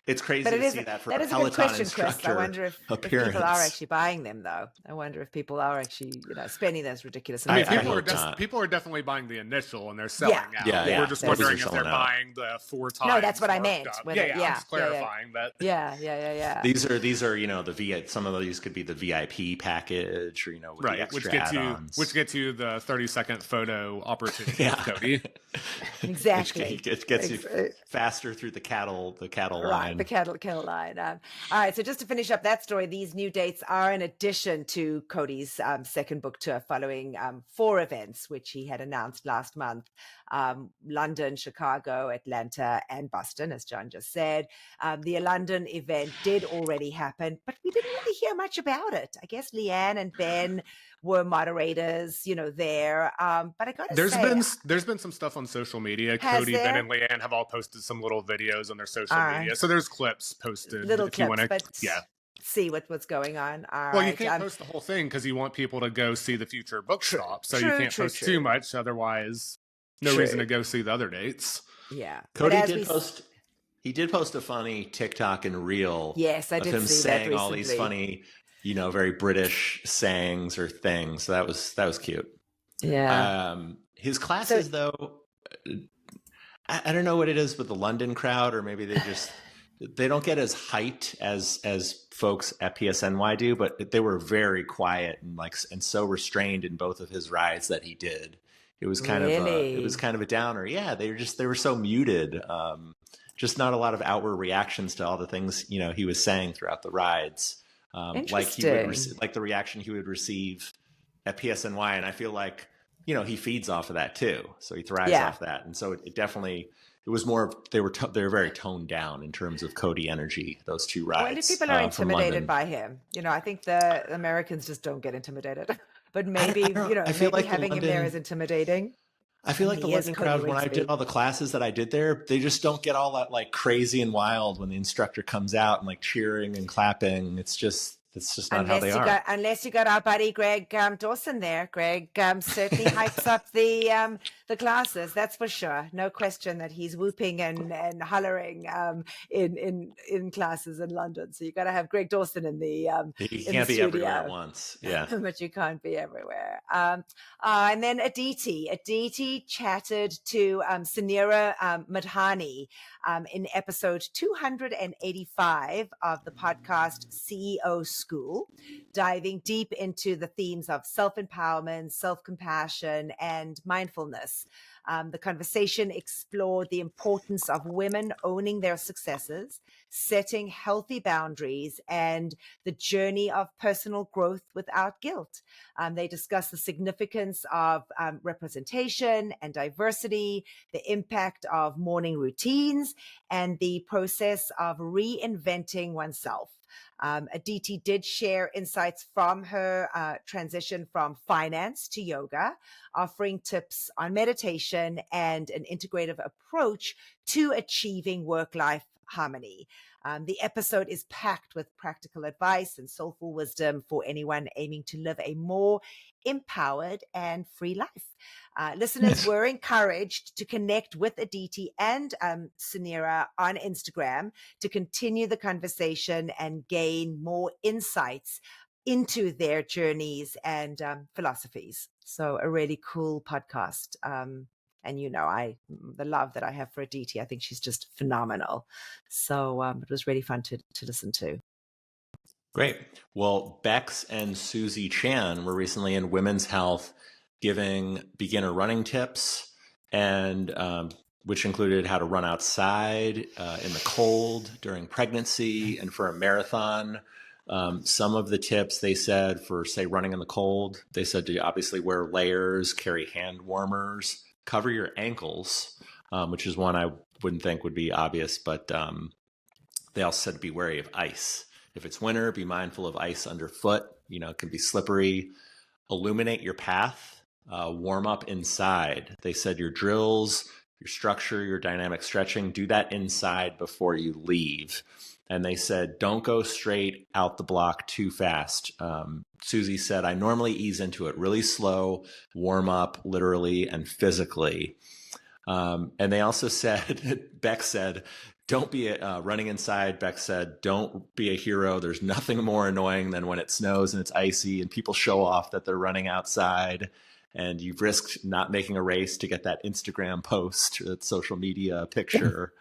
Speaker 1: It's crazy to see that for a Peloton instructor.
Speaker 2: I wonder if people are actually buying them, though. I wonder if people are actually, spending those ridiculous amounts.
Speaker 4: People are definitely buying the initial, and they're selling out.
Speaker 1: Yeah.
Speaker 4: We're just wondering if they're buying the 4 times.
Speaker 2: No, that's what I meant.
Speaker 4: I'm just clarifying that.
Speaker 2: Yeah.
Speaker 1: These are the some of these could be the VIP package, or with the extra add-ons.
Speaker 4: Which gets you the 30-second photo opportunity, Cody.
Speaker 2: Exactly.
Speaker 1: It gets you faster through the cattle line.
Speaker 2: The cattle line. All right. So just to finish up that story, these new dates are in addition to Cody's second book tour, following 4 events, which he had announced last month: London, Chicago, Atlanta, and Boston, as John just said. The London event did already happen, but we didn't really hear much about it. I guess Leanne and Ben were moderators, there. But I gotta say,
Speaker 4: there's been some stuff on social media. Cody, Ben, and Leanne have all posted some little videos on their social media. So there's clips posted.
Speaker 2: Little
Speaker 4: if
Speaker 2: clips,
Speaker 4: you want to,
Speaker 2: see what's going on.
Speaker 4: You can't post the whole thing because you want people to go see the future bookshop. So you can't post too much. Otherwise, no reason to go see the other dates.
Speaker 2: Yeah.
Speaker 1: Cody did post. He did post a funny TikTok and reel.
Speaker 2: Yes, I did
Speaker 1: of him
Speaker 2: see
Speaker 1: saying
Speaker 2: that
Speaker 1: all these funny, very British sayings or things. So that was cute.
Speaker 2: Yeah.
Speaker 1: His classes, though, I don't know what it is with the London crowd, or maybe they don't get as hyped as folks at PSNY do, but they were very quiet and so restrained in both of his rides that he did. It was kind of a downer. Yeah, they were so muted. Just not a lot of outward reactions to all the things he was saying throughout the rides. Like the reaction he would receive at PSNY, and I feel like he feeds off of that too, so he thrives off that, and so it was more of they were very toned down in terms of Cody energy. Those 2 rides.
Speaker 2: Well, if people are intimidated by him, I think the Americans just don't get intimidated. But maybe
Speaker 1: I feel like
Speaker 2: having him there is intimidating.
Speaker 1: I feel like the London crowd, when I did all the classes that I did there, they just don't get all that like crazy and wild when the instructor comes out and like cheering and clapping. It's just not how they are.
Speaker 2: Unless you got our buddy Greg Dawson there. Greg certainly hypes up the classes. That's for sure. No question that he's whooping and hollering in classes in London. So you got to have Greg Dawson in the
Speaker 1: he can't be everywhere at once. Yeah,
Speaker 2: but you can't be everywhere. And then Aditi chatted to Sunira Madhani in episode 285 of the podcast CEO School, diving deep into the themes of self-empowerment, self-compassion, and mindfulness. The conversation explored the importance of women owning their successes, setting healthy boundaries, and the journey of personal growth without guilt. They discussed the significance of representation and diversity, the impact of morning routines, and the process of reinventing oneself. Aditi did share insights from her transition from finance to yoga, offering tips on meditation and an integrative approach to achieving work-life harmony. The episode is packed with practical advice and soulful wisdom for anyone aiming to live a more empowered and free life. Listeners were encouraged to connect with Aditi and Sunira on Instagram to continue the conversation and gain more insights into their journeys and philosophies. So a really cool podcast. And the love that I have for Aditi, I think she's just phenomenal. So it was really fun to listen to.
Speaker 1: Great. Well, Becs and Susie Chan were recently in Women's Health giving beginner running tips, and which included how to run outside in the cold during pregnancy and for a marathon. Some of the tips they said for, say, running in the cold, they said to obviously wear layers, carry hand warmers, cover your ankles, which is one I wouldn't think would be obvious, but they also said to be wary of ice. If it's winter, be mindful of ice underfoot. It can be slippery. Illuminate your path, warm up inside. They said your drills, your structure, your dynamic stretching, do that inside before you leave. And they said, don't go straight out the block too fast. Susie said, I normally ease into it really slow, warm up literally and physically. And they also said, Becs said, don't be running inside. Becs said, don't be a hero. There's nothing more annoying than when it snows and it's icy and people show off that they're running outside. And you've risked not making a race to get that Instagram post, that social media picture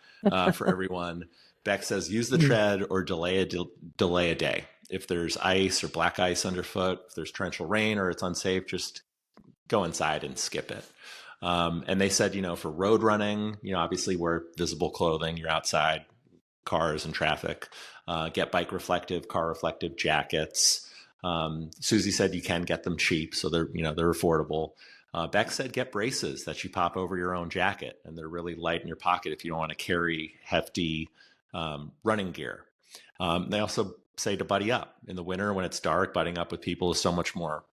Speaker 1: for everyone. Beck says, use the tread or delay a day. If there's ice or black ice underfoot, if there's torrential rain or it's unsafe, just go inside and skip it. And they said, for road running, obviously wear visible clothing. You're outside, cars and traffic. Get bike reflective, car reflective jackets. Susie said you can get them cheap, so they're affordable. Beck said get braces that you pop over your own jacket, and they're really light in your pocket if you don't want to carry hefty running gear. They also say to buddy up in the winter when it's dark. Buddying up with people is so much more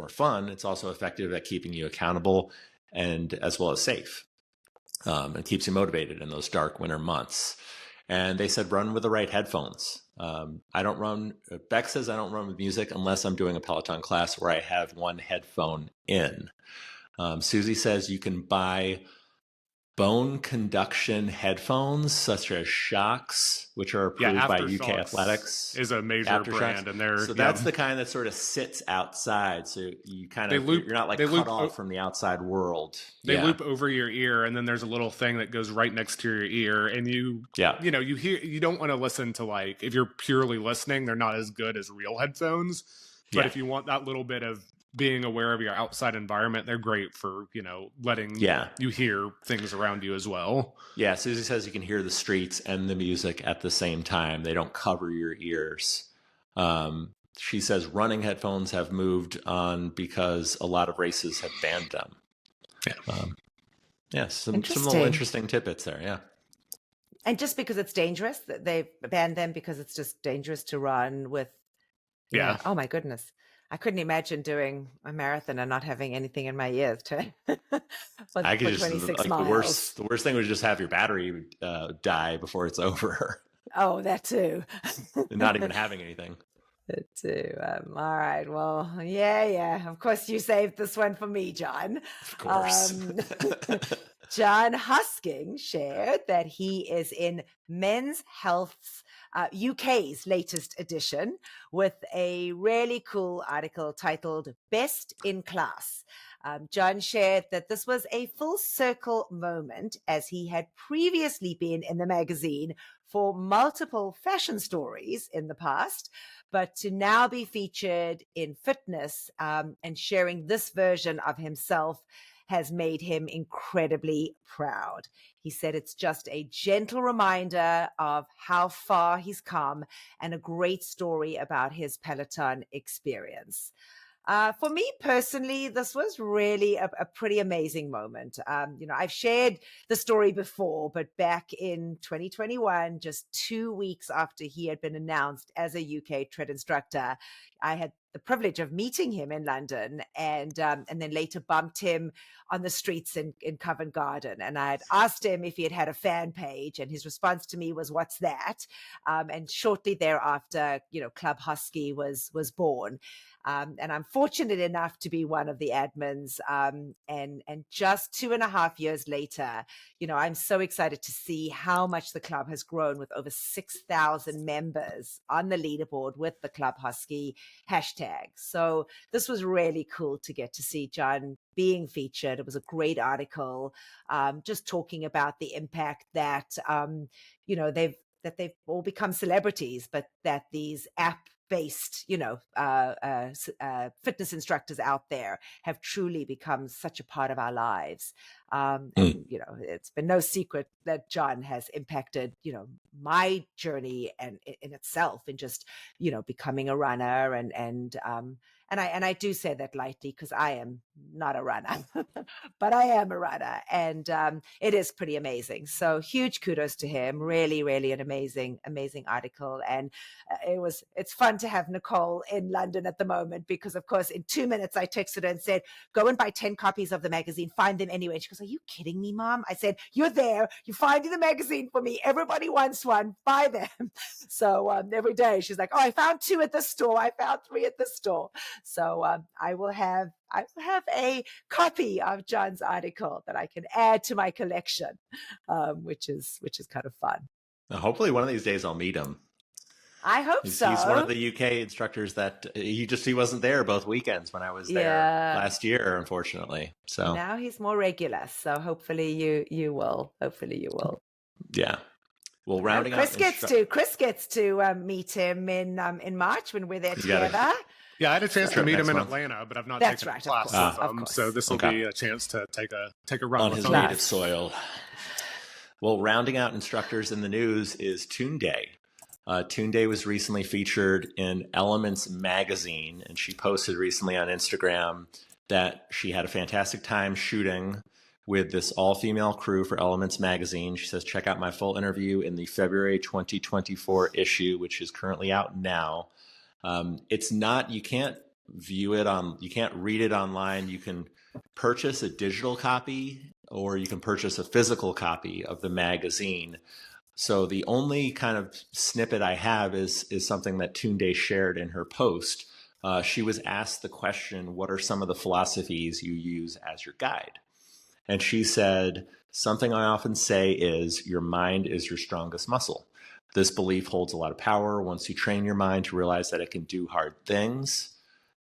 Speaker 1: fun. It's also effective at keeping you accountable and as well as safe. And keeps you motivated in those dark winter months. And they said run with the right headphones. Beck says I don't run with music unless I'm doing a Peloton class where I have one headphone in. Susie says you can buy bone conduction headphones such as Shocks, which are approved by UK Athletics.
Speaker 4: Is a major brand, and they're
Speaker 1: that's the kind that sort of sits outside, so you kind of you're not like cut off from the outside world.
Speaker 4: They loop over your ear, and then there's a little thing that goes right next to your ear, and you hear. You don't want to listen to, like, if you're purely listening, they're not as good as real headphones. But if you want that little bit of being aware of your outside environment, they're great for, letting you hear things around you as well.
Speaker 1: Yeah, Susie says you can hear the streets and the music at the same time. They don't cover your ears. She says running headphones have moved on because a lot of races have banned them. Some little interesting tidbits there, yeah.
Speaker 2: And just because it's dangerous, they've banned them because it's just dangerous to run with.
Speaker 4: Yeah.
Speaker 2: Oh my goodness. I couldn't imagine doing a marathon and not having anything in my ears for 26 miles.
Speaker 1: The worst thing would just have your battery die before it's over.
Speaker 2: Oh, that too.
Speaker 1: Not even having anything.
Speaker 2: That too. All right. Well, yeah. Of course, you saved this one for me, John.
Speaker 1: Of course.
Speaker 2: John Hosking shared that he is in Men's Health's UK's latest edition with a really cool article titled Best in Class. John shared that this was a full circle moment, as he had previously been in the magazine for multiple fashion stories in the past, but to now be featured in fitness and sharing this version of himself has made him incredibly proud. He said it's just a gentle reminder of how far he's come and a great story about his Peloton experience. For me personally, this was really a pretty amazing moment. I've shared the story before, but back in 2021, just 2 weeks after he had been announced as a UK tread instructor, I had the privilege of meeting him in London and then later bumped him on the streets in Covent Garden. And I had asked him if he had a fan page, and his response to me was, "What's that?" And shortly thereafter, Club Hosking was born. And I'm fortunate enough to be one of the admins. And just 2.5 years later, I'm so excited to see how much the club has grown, with over 6,000 members on the leaderboard with the Club Hosking hashtag. So this was really cool to get to see John being featured. It was a great article, just talking about the impact that, they've all become celebrities, but that these app based, fitness instructors out there have truly become such a part of our lives. And, it's been no secret that John has impacted, my journey and in itself in just, becoming a runner and I do say that lightly because I am not a runner, but I am a runner, and it is pretty amazing. So huge kudos to him. Really, really an amazing article. And it's fun to have Nicole in London at the moment because, of course, in 2 minutes I texted her and said, "Go and buy 10 copies of the magazine. Find them anyway." And she goes, "Are you kidding me, Mom?" I said, "You're there. You're finding the magazine for me. Everybody wants one. Buy them." So every day she's like, "Oh, I found 2 at the store. I found 3 at the store." So I will have a copy of John's article that I can add to my collection, which is kind of fun.
Speaker 1: Now, hopefully one of these days I'll meet him.
Speaker 2: I hope so.
Speaker 1: He's one of the UK instructors that he wasn't there both weekends when I was there last year, unfortunately. So
Speaker 2: now he's more regular. So hopefully you will. Hopefully you will.
Speaker 1: Yeah. Well, rounding out,
Speaker 2: Chris gets to meet him in March when we're there together.
Speaker 4: Yeah, I had a chance to meet him in Atlanta, but I've not taken a class with him. So this will be a chance to take a run
Speaker 1: on
Speaker 4: with
Speaker 1: his
Speaker 4: him.
Speaker 1: native soil. Well, rounding out instructors in the news is Tunde. Tunde was recently featured in Ellements magazine, and she posted recently on Instagram that she had a fantastic time shooting with this all-female crew for Ellements magazine. She says, "Check out my full interview in the February 2024 issue, which is currently out now." It's not, you can't you can't read it online. You can purchase a digital copy or you can purchase a physical copy of the magazine. So the only kind of snippet I have is something that Tunde shared in her post. She was asked the question, what are some of the philosophies you use as your guide? And she said, something I often say is your mind is your strongest muscle. This belief holds a lot of power. Once you train your mind to realize that it can do hard things,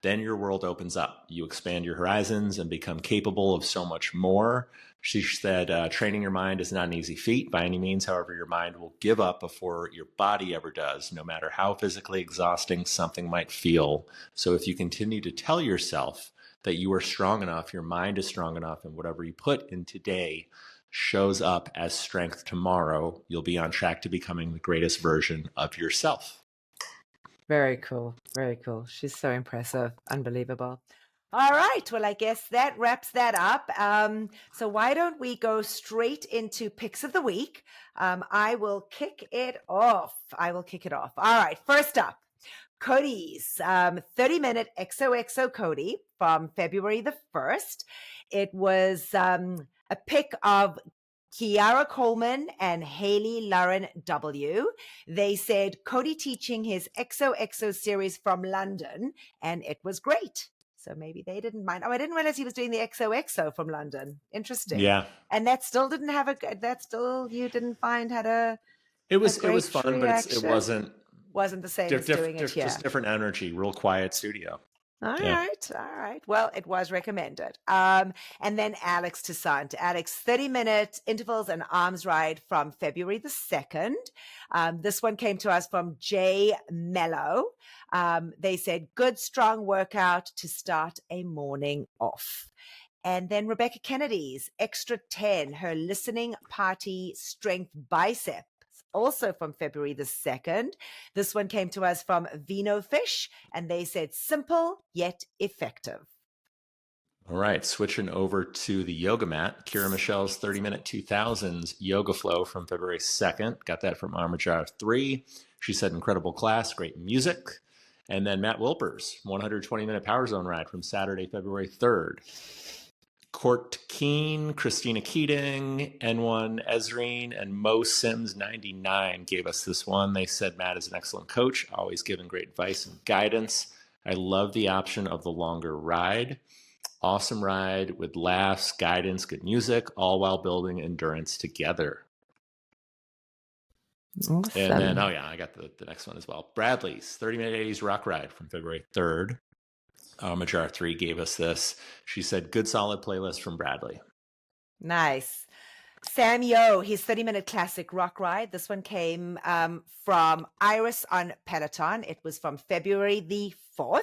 Speaker 1: then your world opens up. You expand your horizons and become capable of so much more. She said, training your mind is not an easy feat by any means. However, your mind will give up before your body ever does, no matter how physically exhausting something might feel. So if you continue to tell yourself that you are strong enough, your mind is strong enough, and whatever you put in today shows up as strength tomorrow, you'll be on track to becoming the greatest version of yourself.
Speaker 2: Very cool. Very cool. She's so impressive. Unbelievable. All right. Well, I guess that wraps that up. So why don't we go straight into picks of the week? I will kick it off. All right. First up, Cody's 30-minute XOXO Cody from February the 1st. It was a pic of Kiara Coleman and Haley Lauren W. They said Cody teaching his XOXO series from London, and it was great. So maybe they didn't mind. Oh, I didn't realize he was doing the XOXO from London. Interesting.
Speaker 1: Yeah.
Speaker 2: And that still didn't have you didn't find had a.
Speaker 1: It was fun,
Speaker 2: reaction.
Speaker 1: but it wasn't
Speaker 2: the same as doing it here.
Speaker 1: Just different energy, real quiet studio.
Speaker 2: All right. Well, it was recommended. And then Alex Toussaint. Alex, 30-minute intervals and arms ride from February the 2nd. This one came to us from Jay Mello. They said, good, strong workout to start a morning off. And then Rebecca Kennedy's extra 10, her listening party strength bicep. Also from February the 2nd. This one came to us from Vino Fish, and they said simple yet effective.
Speaker 1: All right, switching over to the yoga mat. Kira Michelle's 30-minute 2000s yoga flow from February 2nd. Got that from Armajar 3. She said incredible class, great music. And then Matt Wilpers, 120-minute power zone ride from Saturday, February 3rd. Court Keene, Christina Keating, N1 Ezreen, and Mo Sims 99 gave us this one. They said Matt is an excellent coach, always giving great advice and guidance. I love the option of the longer ride. Awesome ride with laughs, guidance, good music, all while building endurance together. Awesome. And then, I got the next one as well. Bradley's 30-minute 80s rock ride from February 3rd. Majar 3 gave us this. She said, good solid playlist from Bradley.
Speaker 2: Nice. Sam Yo, his 30-minute classic rock ride. This one came from Iris on Peloton. It was from February the 4th.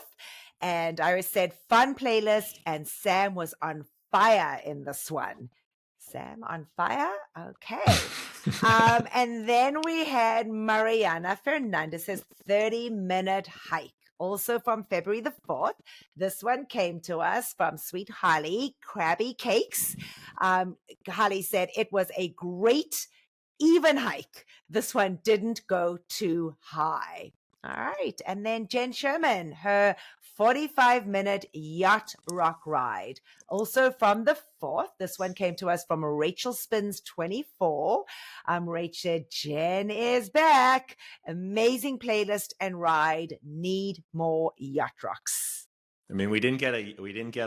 Speaker 2: And Iris said, fun playlist. And Sam was on fire in this one. Sam on fire? Okay. And then we had Mariana Fernandez's 30-minute hike. Also from February the 4th. This one came to us from Sweet Holly, Krabby Cakes. Holly said it was a great even hike. This one didn't go too high. All right. And then Jen Sherman, her 45-minute yacht rock ride. Also from the 4th. This one came to us from Rachel Spins 24. Rach said, Jen is back. Amazing playlist and ride. Need more yacht rocks.
Speaker 1: I mean, we didn't get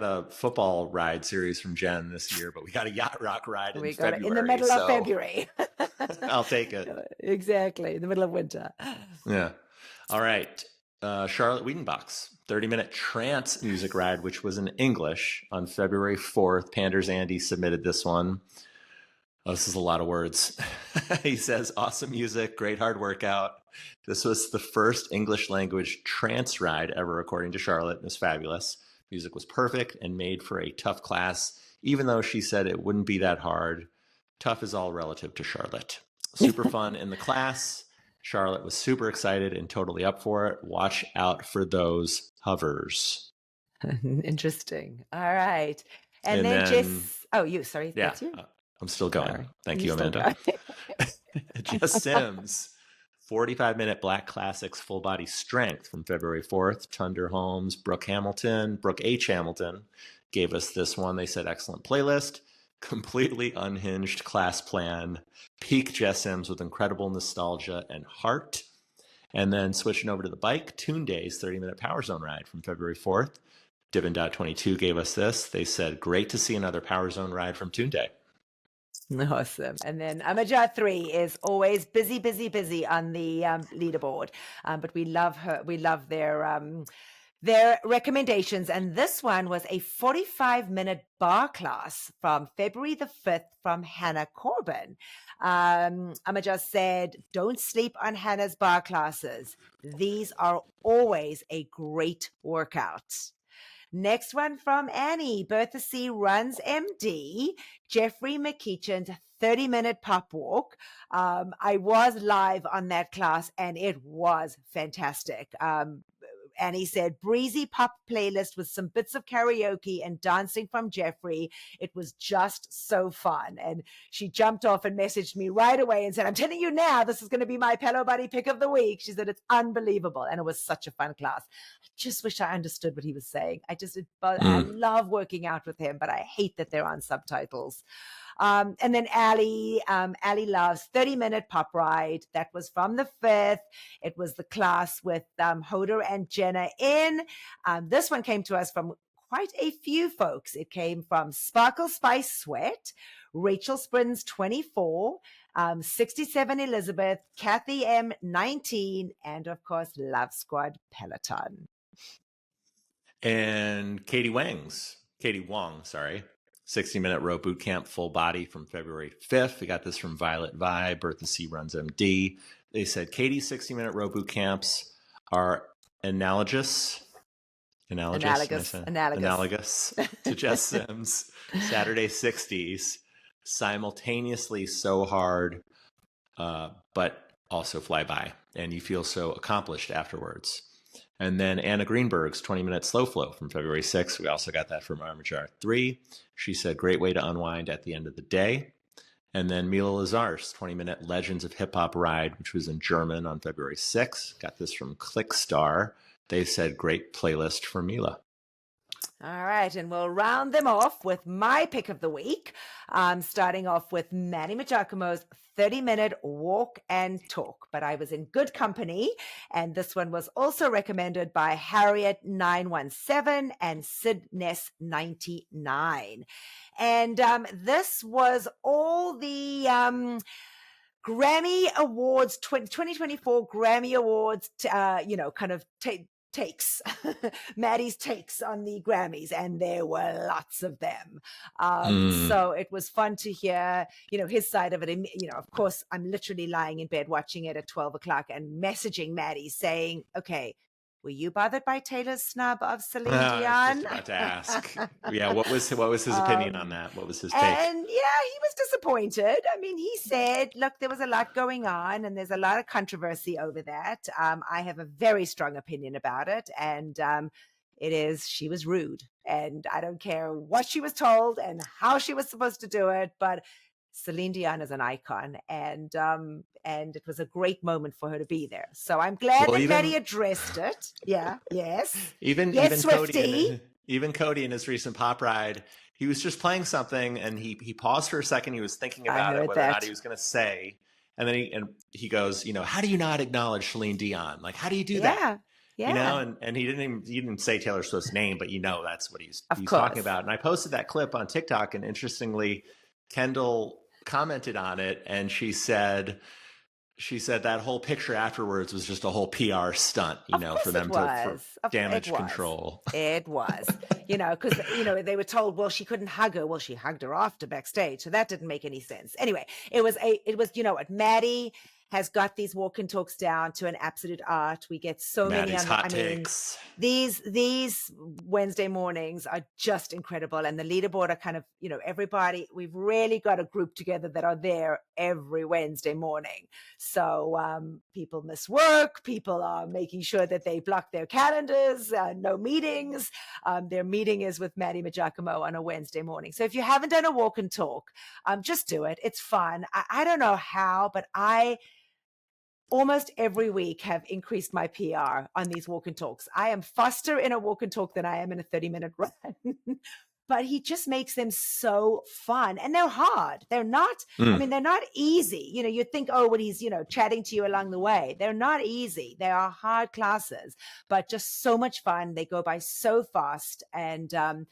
Speaker 1: a football ride series from Jen this year, but we got a yacht rock ride in February.
Speaker 2: We got it in the middle of February.
Speaker 1: I'll take it.
Speaker 2: Exactly, in the middle of winter.
Speaker 1: Yeah. All right. Charlotte Wiedenbach's 30-minute trance music ride, which was in English on February 4th. Panders Andy submitted this one. Oh, this is a lot of words. He says, awesome music, great hard workout. This was the first English language trance ride ever, according to Charlotte. It was fabulous. Music was perfect and made for a tough class, even though she said it wouldn't be that hard. Tough is all relative to Charlotte. Super fun in the class. Charlotte was super excited and totally up for it. Watch out for those hovers.
Speaker 2: Interesting. All right. And then Jess. Oh, you. Sorry.
Speaker 1: Yeah,
Speaker 2: that's you.
Speaker 1: I'm still going.
Speaker 2: Sorry.
Speaker 1: Thank you, Amanda. Jess Sims. 45-minute Black Classics full body strength from February 4th. Tunder Holmes, Brooke H. Hamilton gave us this one. They said, excellent playlist, completely unhinged class plan, peak Jess Sims with incredible nostalgia and heart. And then switching over to the bike, Tunde's 30-minute Power Zone ride from February 4th. Dibbin.22 gave us this. They said, great to see another Power Zone ride from Tunde.
Speaker 2: Awesome. And then Amajah 3 is always busy on the leaderboard. But we love her. We love their recommendations. And this one was a 45-minute bar class from February the 5th from Hannah Corbin. Amajah said, don't sleep on Hannah's bar classes. These are always a great workout. Next one from Annie, Bertha C. Runs MD, Jeffrey McKeechan's 30-minute pop walk. I was live on that class and it was fantastic. Annie said, breezy pop playlist with some bits of karaoke and dancing from Jeffrey. It was just so fun. And she jumped off and messaged me right away and said, I'm telling you now, this is going to be my Pelo Buddy pick of the week. She said, it's unbelievable. And it was such a fun class. I just wish I understood what he was saying. I love working out with him, but I hate that they're on subtitles. And then Allie loves 30-minute pop ride. That was from the 5th. It was the class with Hoda and Jenna in. This one came to us from quite a few folks. It came from Sparkle Spice Sweat, Rachel Sprins 24, 67 Elizabeth, Kathy M 19, and of course Love Squad Peloton.
Speaker 1: And Katie Wong, 60-minute row boot camp full body from February 5th. We got this from Violet Vibe, Bertha C. Runs MD. They said Katie's 60-minute row boot camps are analogous to Jess Sims' Saturday 60s, simultaneously so hard, but also fly by, and you feel so accomplished afterwards. And then Anna Greenberg's 20-minute slow flow from February 6th. We also got that from Armajar 3. She said, great way to unwind at the end of the day. And then Mila Lazar's 20-minute Legends of Hip Hop ride, which was in German on February 6th. Got this from Clickstar. They said, great playlist for Mila.
Speaker 2: All right, and we'll round them off with my pick of the week, starting off with Manny Majakumo's 30-minute walk and talk. But I was in good company, and this one was also recommended by Harriet 917 and Sid Ness 99. And this was all the Grammy Awards, 2024 Grammy Awards, takes, Maddie's takes on the Grammys, and there were lots of them. So it was fun to hear, his side of it. Of course, I'm literally lying in bed watching it at 12 o'clock and messaging Maddie saying, okay, were you bothered by Taylor's snub of Celine Dion?
Speaker 1: I was just about to ask. Yeah, what was his opinion on that? What was his take?
Speaker 2: And he was disappointed. I mean, he said, look, there was a lot going on and there's a lot of controversy over that. I have a very strong opinion about it. And she was rude. And I don't care what she was told and how she was supposed to do it, but Celine Dion is an icon, and it was a great moment for her to be there. So I'm glad that Maddie addressed it. Yeah, yes.
Speaker 1: Even Cody in his recent pop ride, he was just playing something, and he paused for a second. He was thinking about it, whether or not he was going to say, and then he goes, how do you not acknowledge Celine Dion? Like, how do you do that? Yeah. And he didn't say Taylor Swift's name, but that's what he's talking about. And I posted that clip on TikTok, and interestingly, Kendall commented on it, and she said that whole picture afterwards was just a whole PR stunt, for them for damage control.
Speaker 2: It was, because they were told, well, she couldn't hug her. Well, she hugged her after backstage, so that didn't make any sense. Anyway, it was what Maddie has got these walk and talks down to an absolute art. We get so
Speaker 1: Maddie's
Speaker 2: many.
Speaker 1: Hot takes.
Speaker 2: These Wednesday mornings are just incredible, and the leaderboard are kind of everybody. We've really got a group together that are there every Wednesday morning. So people miss work. People are making sure that they block their calendars. No meetings. Their meeting is with Maddie Majacomo on a Wednesday morning. So if you haven't done a walk and talk, just do it. It's fun. I don't know how, but I almost every week have increased my PR on these walk and talks. I am faster in a walk and talk than I am in a 30-minute run. But he just makes them so fun, and they're hard. They're not, they're not easy. You'd think, he's, chatting to you along the way. They're not easy. They are hard classes, but just so much fun. They go by so fast. And I'm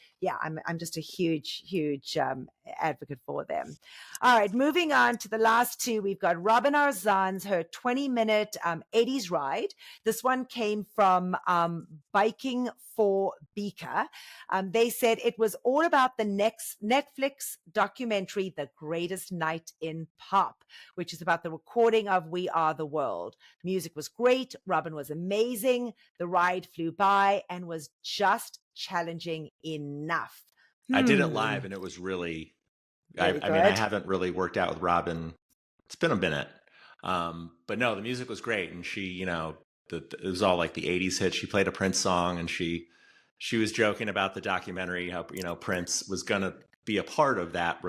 Speaker 2: just a huge advocate for them. All right, moving on to the last two. We've got Robin Arzan's, her 20-minute 80s ride. This one came from Biking for Beaker. They said it was all about the next Netflix documentary, The Greatest Night in Pop, which is about the recording of We Are the World. Music was great. Robin was amazing. The ride flew by and was just challenging enough.
Speaker 1: I did it live, and it was really I mean, I haven't really worked out with Robin. It's been a minute. But no, the music was great. And she, it was all like the 80s hits. She played a Prince song, and she was joking about the documentary, how, Prince was going to be a part of that,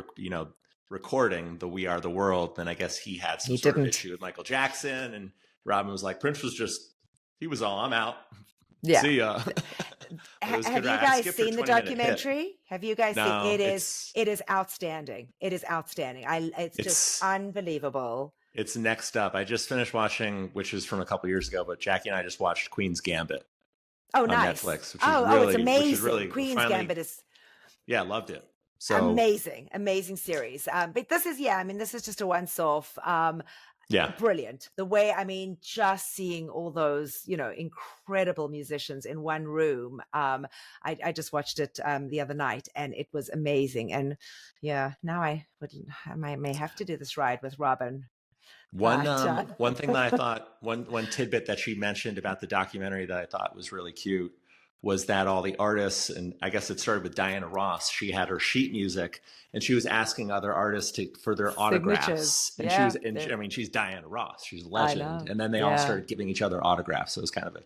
Speaker 1: recording the We Are the World. Then I guess he had some sort of issue with Michael Jackson, and Robin was like, Prince was he was all, I'm out. Yeah. See ya.
Speaker 2: Have you guys seen the documentary? Have you guys seen it? It is outstanding. It is outstanding. It's just unbelievable.
Speaker 1: It's next up. I just finished watching, which is from a couple years ago, but Jackie and I just watched Queen's Gambit.
Speaker 2: Oh,
Speaker 1: on
Speaker 2: nice.
Speaker 1: Netflix, which
Speaker 2: it's amazing. Queen's Gambit is.
Speaker 1: Yeah, loved it. So
Speaker 2: amazing series. But this is, this is just a once-off.
Speaker 1: Yeah.
Speaker 2: Brilliant. The way, just seeing all those, incredible musicians in one room. I just watched it the other night, and it was amazing. And now I may have to do this ride with Robin.
Speaker 1: One thing that I thought, one tidbit that she mentioned about the documentary that I thought was really cute was that all the artists, and I guess it started with Diana Ross, she had her sheet music, and she was asking other artists for their autographs. And she's Diana Ross, she's a legend. And then they all started giving each other autographs. So it was kind of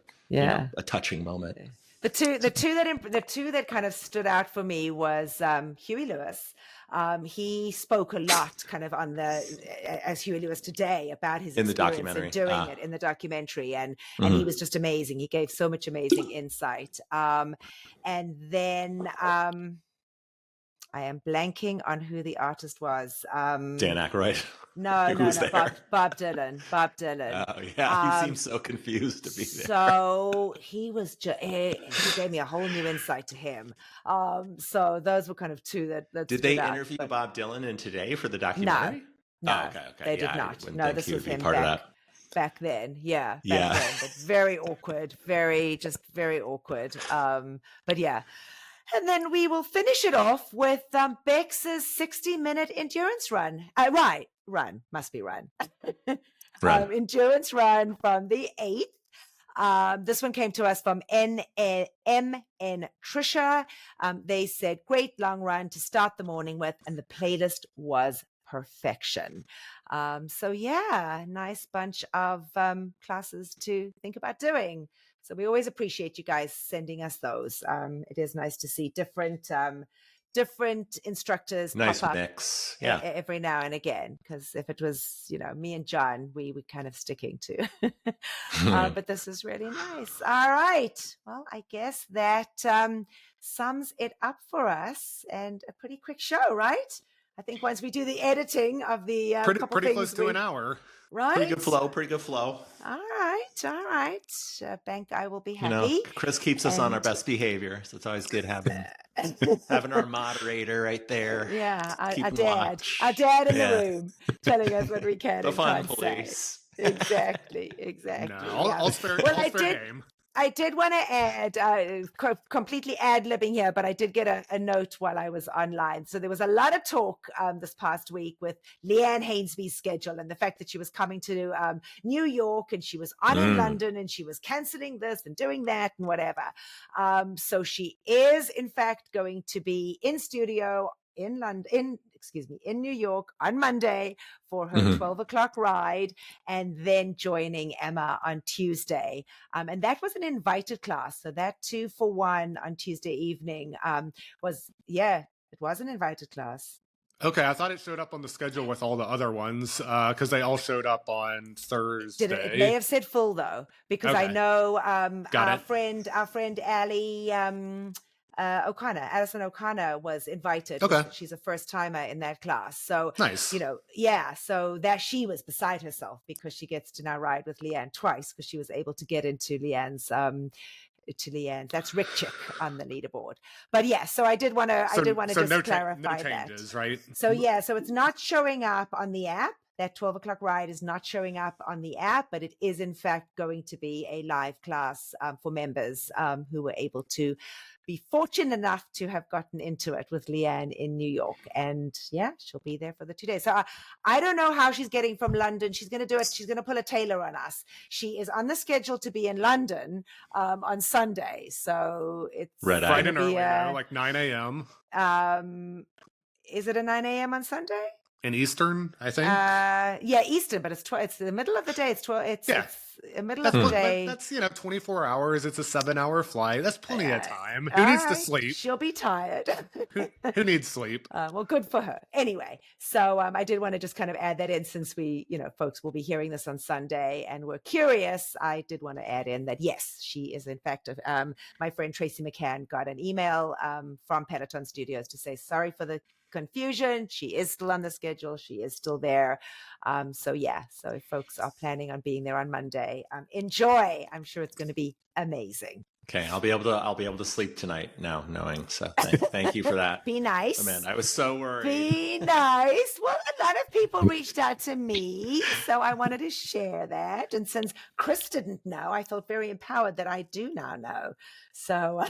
Speaker 1: a touching moment.
Speaker 2: The two that kind of stood out for me was Huey Lewis. He spoke a lot kind of as Huey Lewis today about his experience of doing it in the documentary. And he was just amazing. He gave so much amazing insight. And then I am blanking on who the artist was. Dan
Speaker 1: Aykroyd.
Speaker 2: No, Bob Dylan.
Speaker 1: Oh yeah, he seems so confused to be there.
Speaker 2: So he was he gave me a whole new insight to him. So those were kind of two that
Speaker 1: did they interview Bob Dylan in Today for the documentary?
Speaker 2: No,
Speaker 1: okay.
Speaker 2: They did not. No, this was him
Speaker 1: part
Speaker 2: back.
Speaker 1: Of that.
Speaker 2: back then. Yeah,
Speaker 1: Yeah.
Speaker 2: back then, but very awkward, very awkward. But yeah. And then we will finish it off with Becs' 60-minute endurance run. Run, must be run.
Speaker 1: Run.
Speaker 2: Endurance run from the 8th. This one came to us from MN Trisha. They said, great long run to start the morning with, and the playlist was perfection. So yeah, nice bunch of classes to think about doing. So we always appreciate you guys sending us those. It is nice to see different instructors
Speaker 1: Nice
Speaker 2: pop up
Speaker 1: mix. Yeah.
Speaker 2: every now and again. Because if it was, me and John, we were kind of sticking to. But this is really nice. All right. Well, I guess that sums it up for us, and a pretty quick show, right? I think once we do the editing of the
Speaker 4: pretty close to an hour.
Speaker 2: Right.
Speaker 1: Pretty good flow.
Speaker 2: All right. Bank, I will be happy.
Speaker 1: Chris keeps us on our best behavior, so it's always good having our moderator right there.
Speaker 2: Yeah, our dad in the room telling us what we can.
Speaker 1: The
Speaker 2: and
Speaker 1: fun
Speaker 2: can't
Speaker 1: police.
Speaker 2: Say. Exactly.
Speaker 4: No, I'll spare game.
Speaker 2: I did want to add, completely ad-libbing here, but I did get a note while I was online. So there was a lot of talk this past week with Leanne Hainsby's schedule and the fact that she was coming to New York and she was on in London and she was canceling this and doing that and whatever. So she is, in fact, going to be in studio in New York on Monday for her 12 o'clock ride, and then joining Emma on Tuesday. And that was an invited class. So that 2-for-1 on Tuesday evening it was an invited class.
Speaker 4: Okay, I thought it showed up on the schedule with all the other ones because they all showed up on Thursday.
Speaker 2: It may have said full though, because I know our friend Allie Alison O'Connor was invited.
Speaker 4: Okay.
Speaker 2: She's a first timer in that class. So
Speaker 4: nice.
Speaker 2: So that she was beside herself because she gets to now ride with Leanne twice because she was able to get into Leanne's that's Rick Chick on the leaderboard. But yeah, so I did want to just clarify that.
Speaker 4: No changes, right?
Speaker 2: So yeah, so it's not showing up on the app. That 12 o'clock ride is not showing up on the app, but it is in fact going to be a live class for members who were able to be fortunate enough to have gotten into it with Leanne in New York. And yeah, she'll be there for the 2 days. So I don't know how she's getting from London. She's going to do it. She's going to pull a Taylor on us. She is on the schedule to be in London on Sunday. So it's
Speaker 4: Friday and earlier, like 9 a.m.
Speaker 2: Is it a 9 a.m. on Sunday?
Speaker 4: In Eastern, I think.
Speaker 2: Yeah, Eastern, but it's the middle of the day. It's the middle of the day.
Speaker 4: That's 24 hours. It's a 7-hour flight. That's plenty of time. Who needs to sleep?
Speaker 2: She'll be tired.
Speaker 4: Who needs sleep?
Speaker 2: Well, good for her. Anyway, so I did want to just kind of add that in since we, folks will be hearing this on Sunday and we're curious. I did want to add in that yes, she is in fact. My friend Tracy McCann got an email from Peloton Studios to say sorry for the confusion. She is still on the schedule. She is still there. So if folks are planning on being there on Monday, enjoy. I'm sure it's going to be amazing.
Speaker 1: Okay, I'll be able to sleep tonight now, knowing. So thank you for that.
Speaker 2: Be nice.
Speaker 1: Amanda, I was so worried.
Speaker 2: Be nice. Well, a lot of people reached out to me, so I wanted to share that. And since Chris didn't know, I felt very empowered that I do now know. So.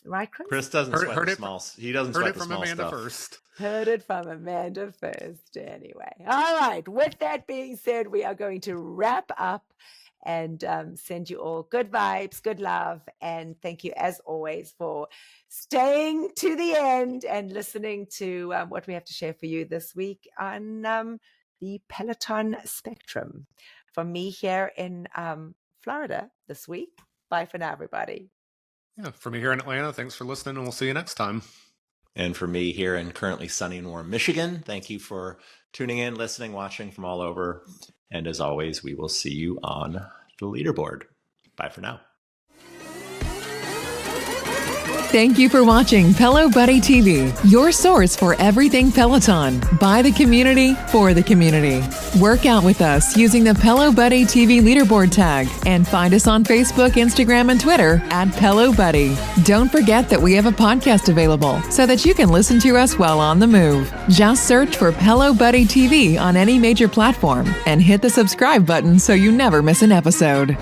Speaker 2: Right, Chris?
Speaker 1: Chris doesn't sweat the small. He doesn't sweat the small
Speaker 4: stuff. Heard it from Amanda first.
Speaker 2: Heard it from Amanda first. Anyway, all right. With that being said, we are going to wrap up and send you all good vibes, good love, and thank you as always for staying to the end and listening to what we have to share for you this week on the Peloton Spectrum. From me here in Florida this week. Bye for now, everybody.
Speaker 4: Yeah, for me here in Atlanta, thanks for listening, and we'll see you next time.
Speaker 1: And for me here in currently sunny and warm Michigan, thank you for tuning in, listening, watching from all over. And as always, we will see you on the leaderboard. Bye for now.
Speaker 3: Thank you for watching Pelo Buddy TV, your source for everything Peloton, by the community, for the community. Work out with us using the Pelo Buddy TV leaderboard tag and find us on Facebook, Instagram, and Twitter at Pelo Buddy. Don't forget that we have a podcast available so that you can listen to us while on the move. Just search for Pelo Buddy TV on any major platform and hit the subscribe button so you never miss an episode.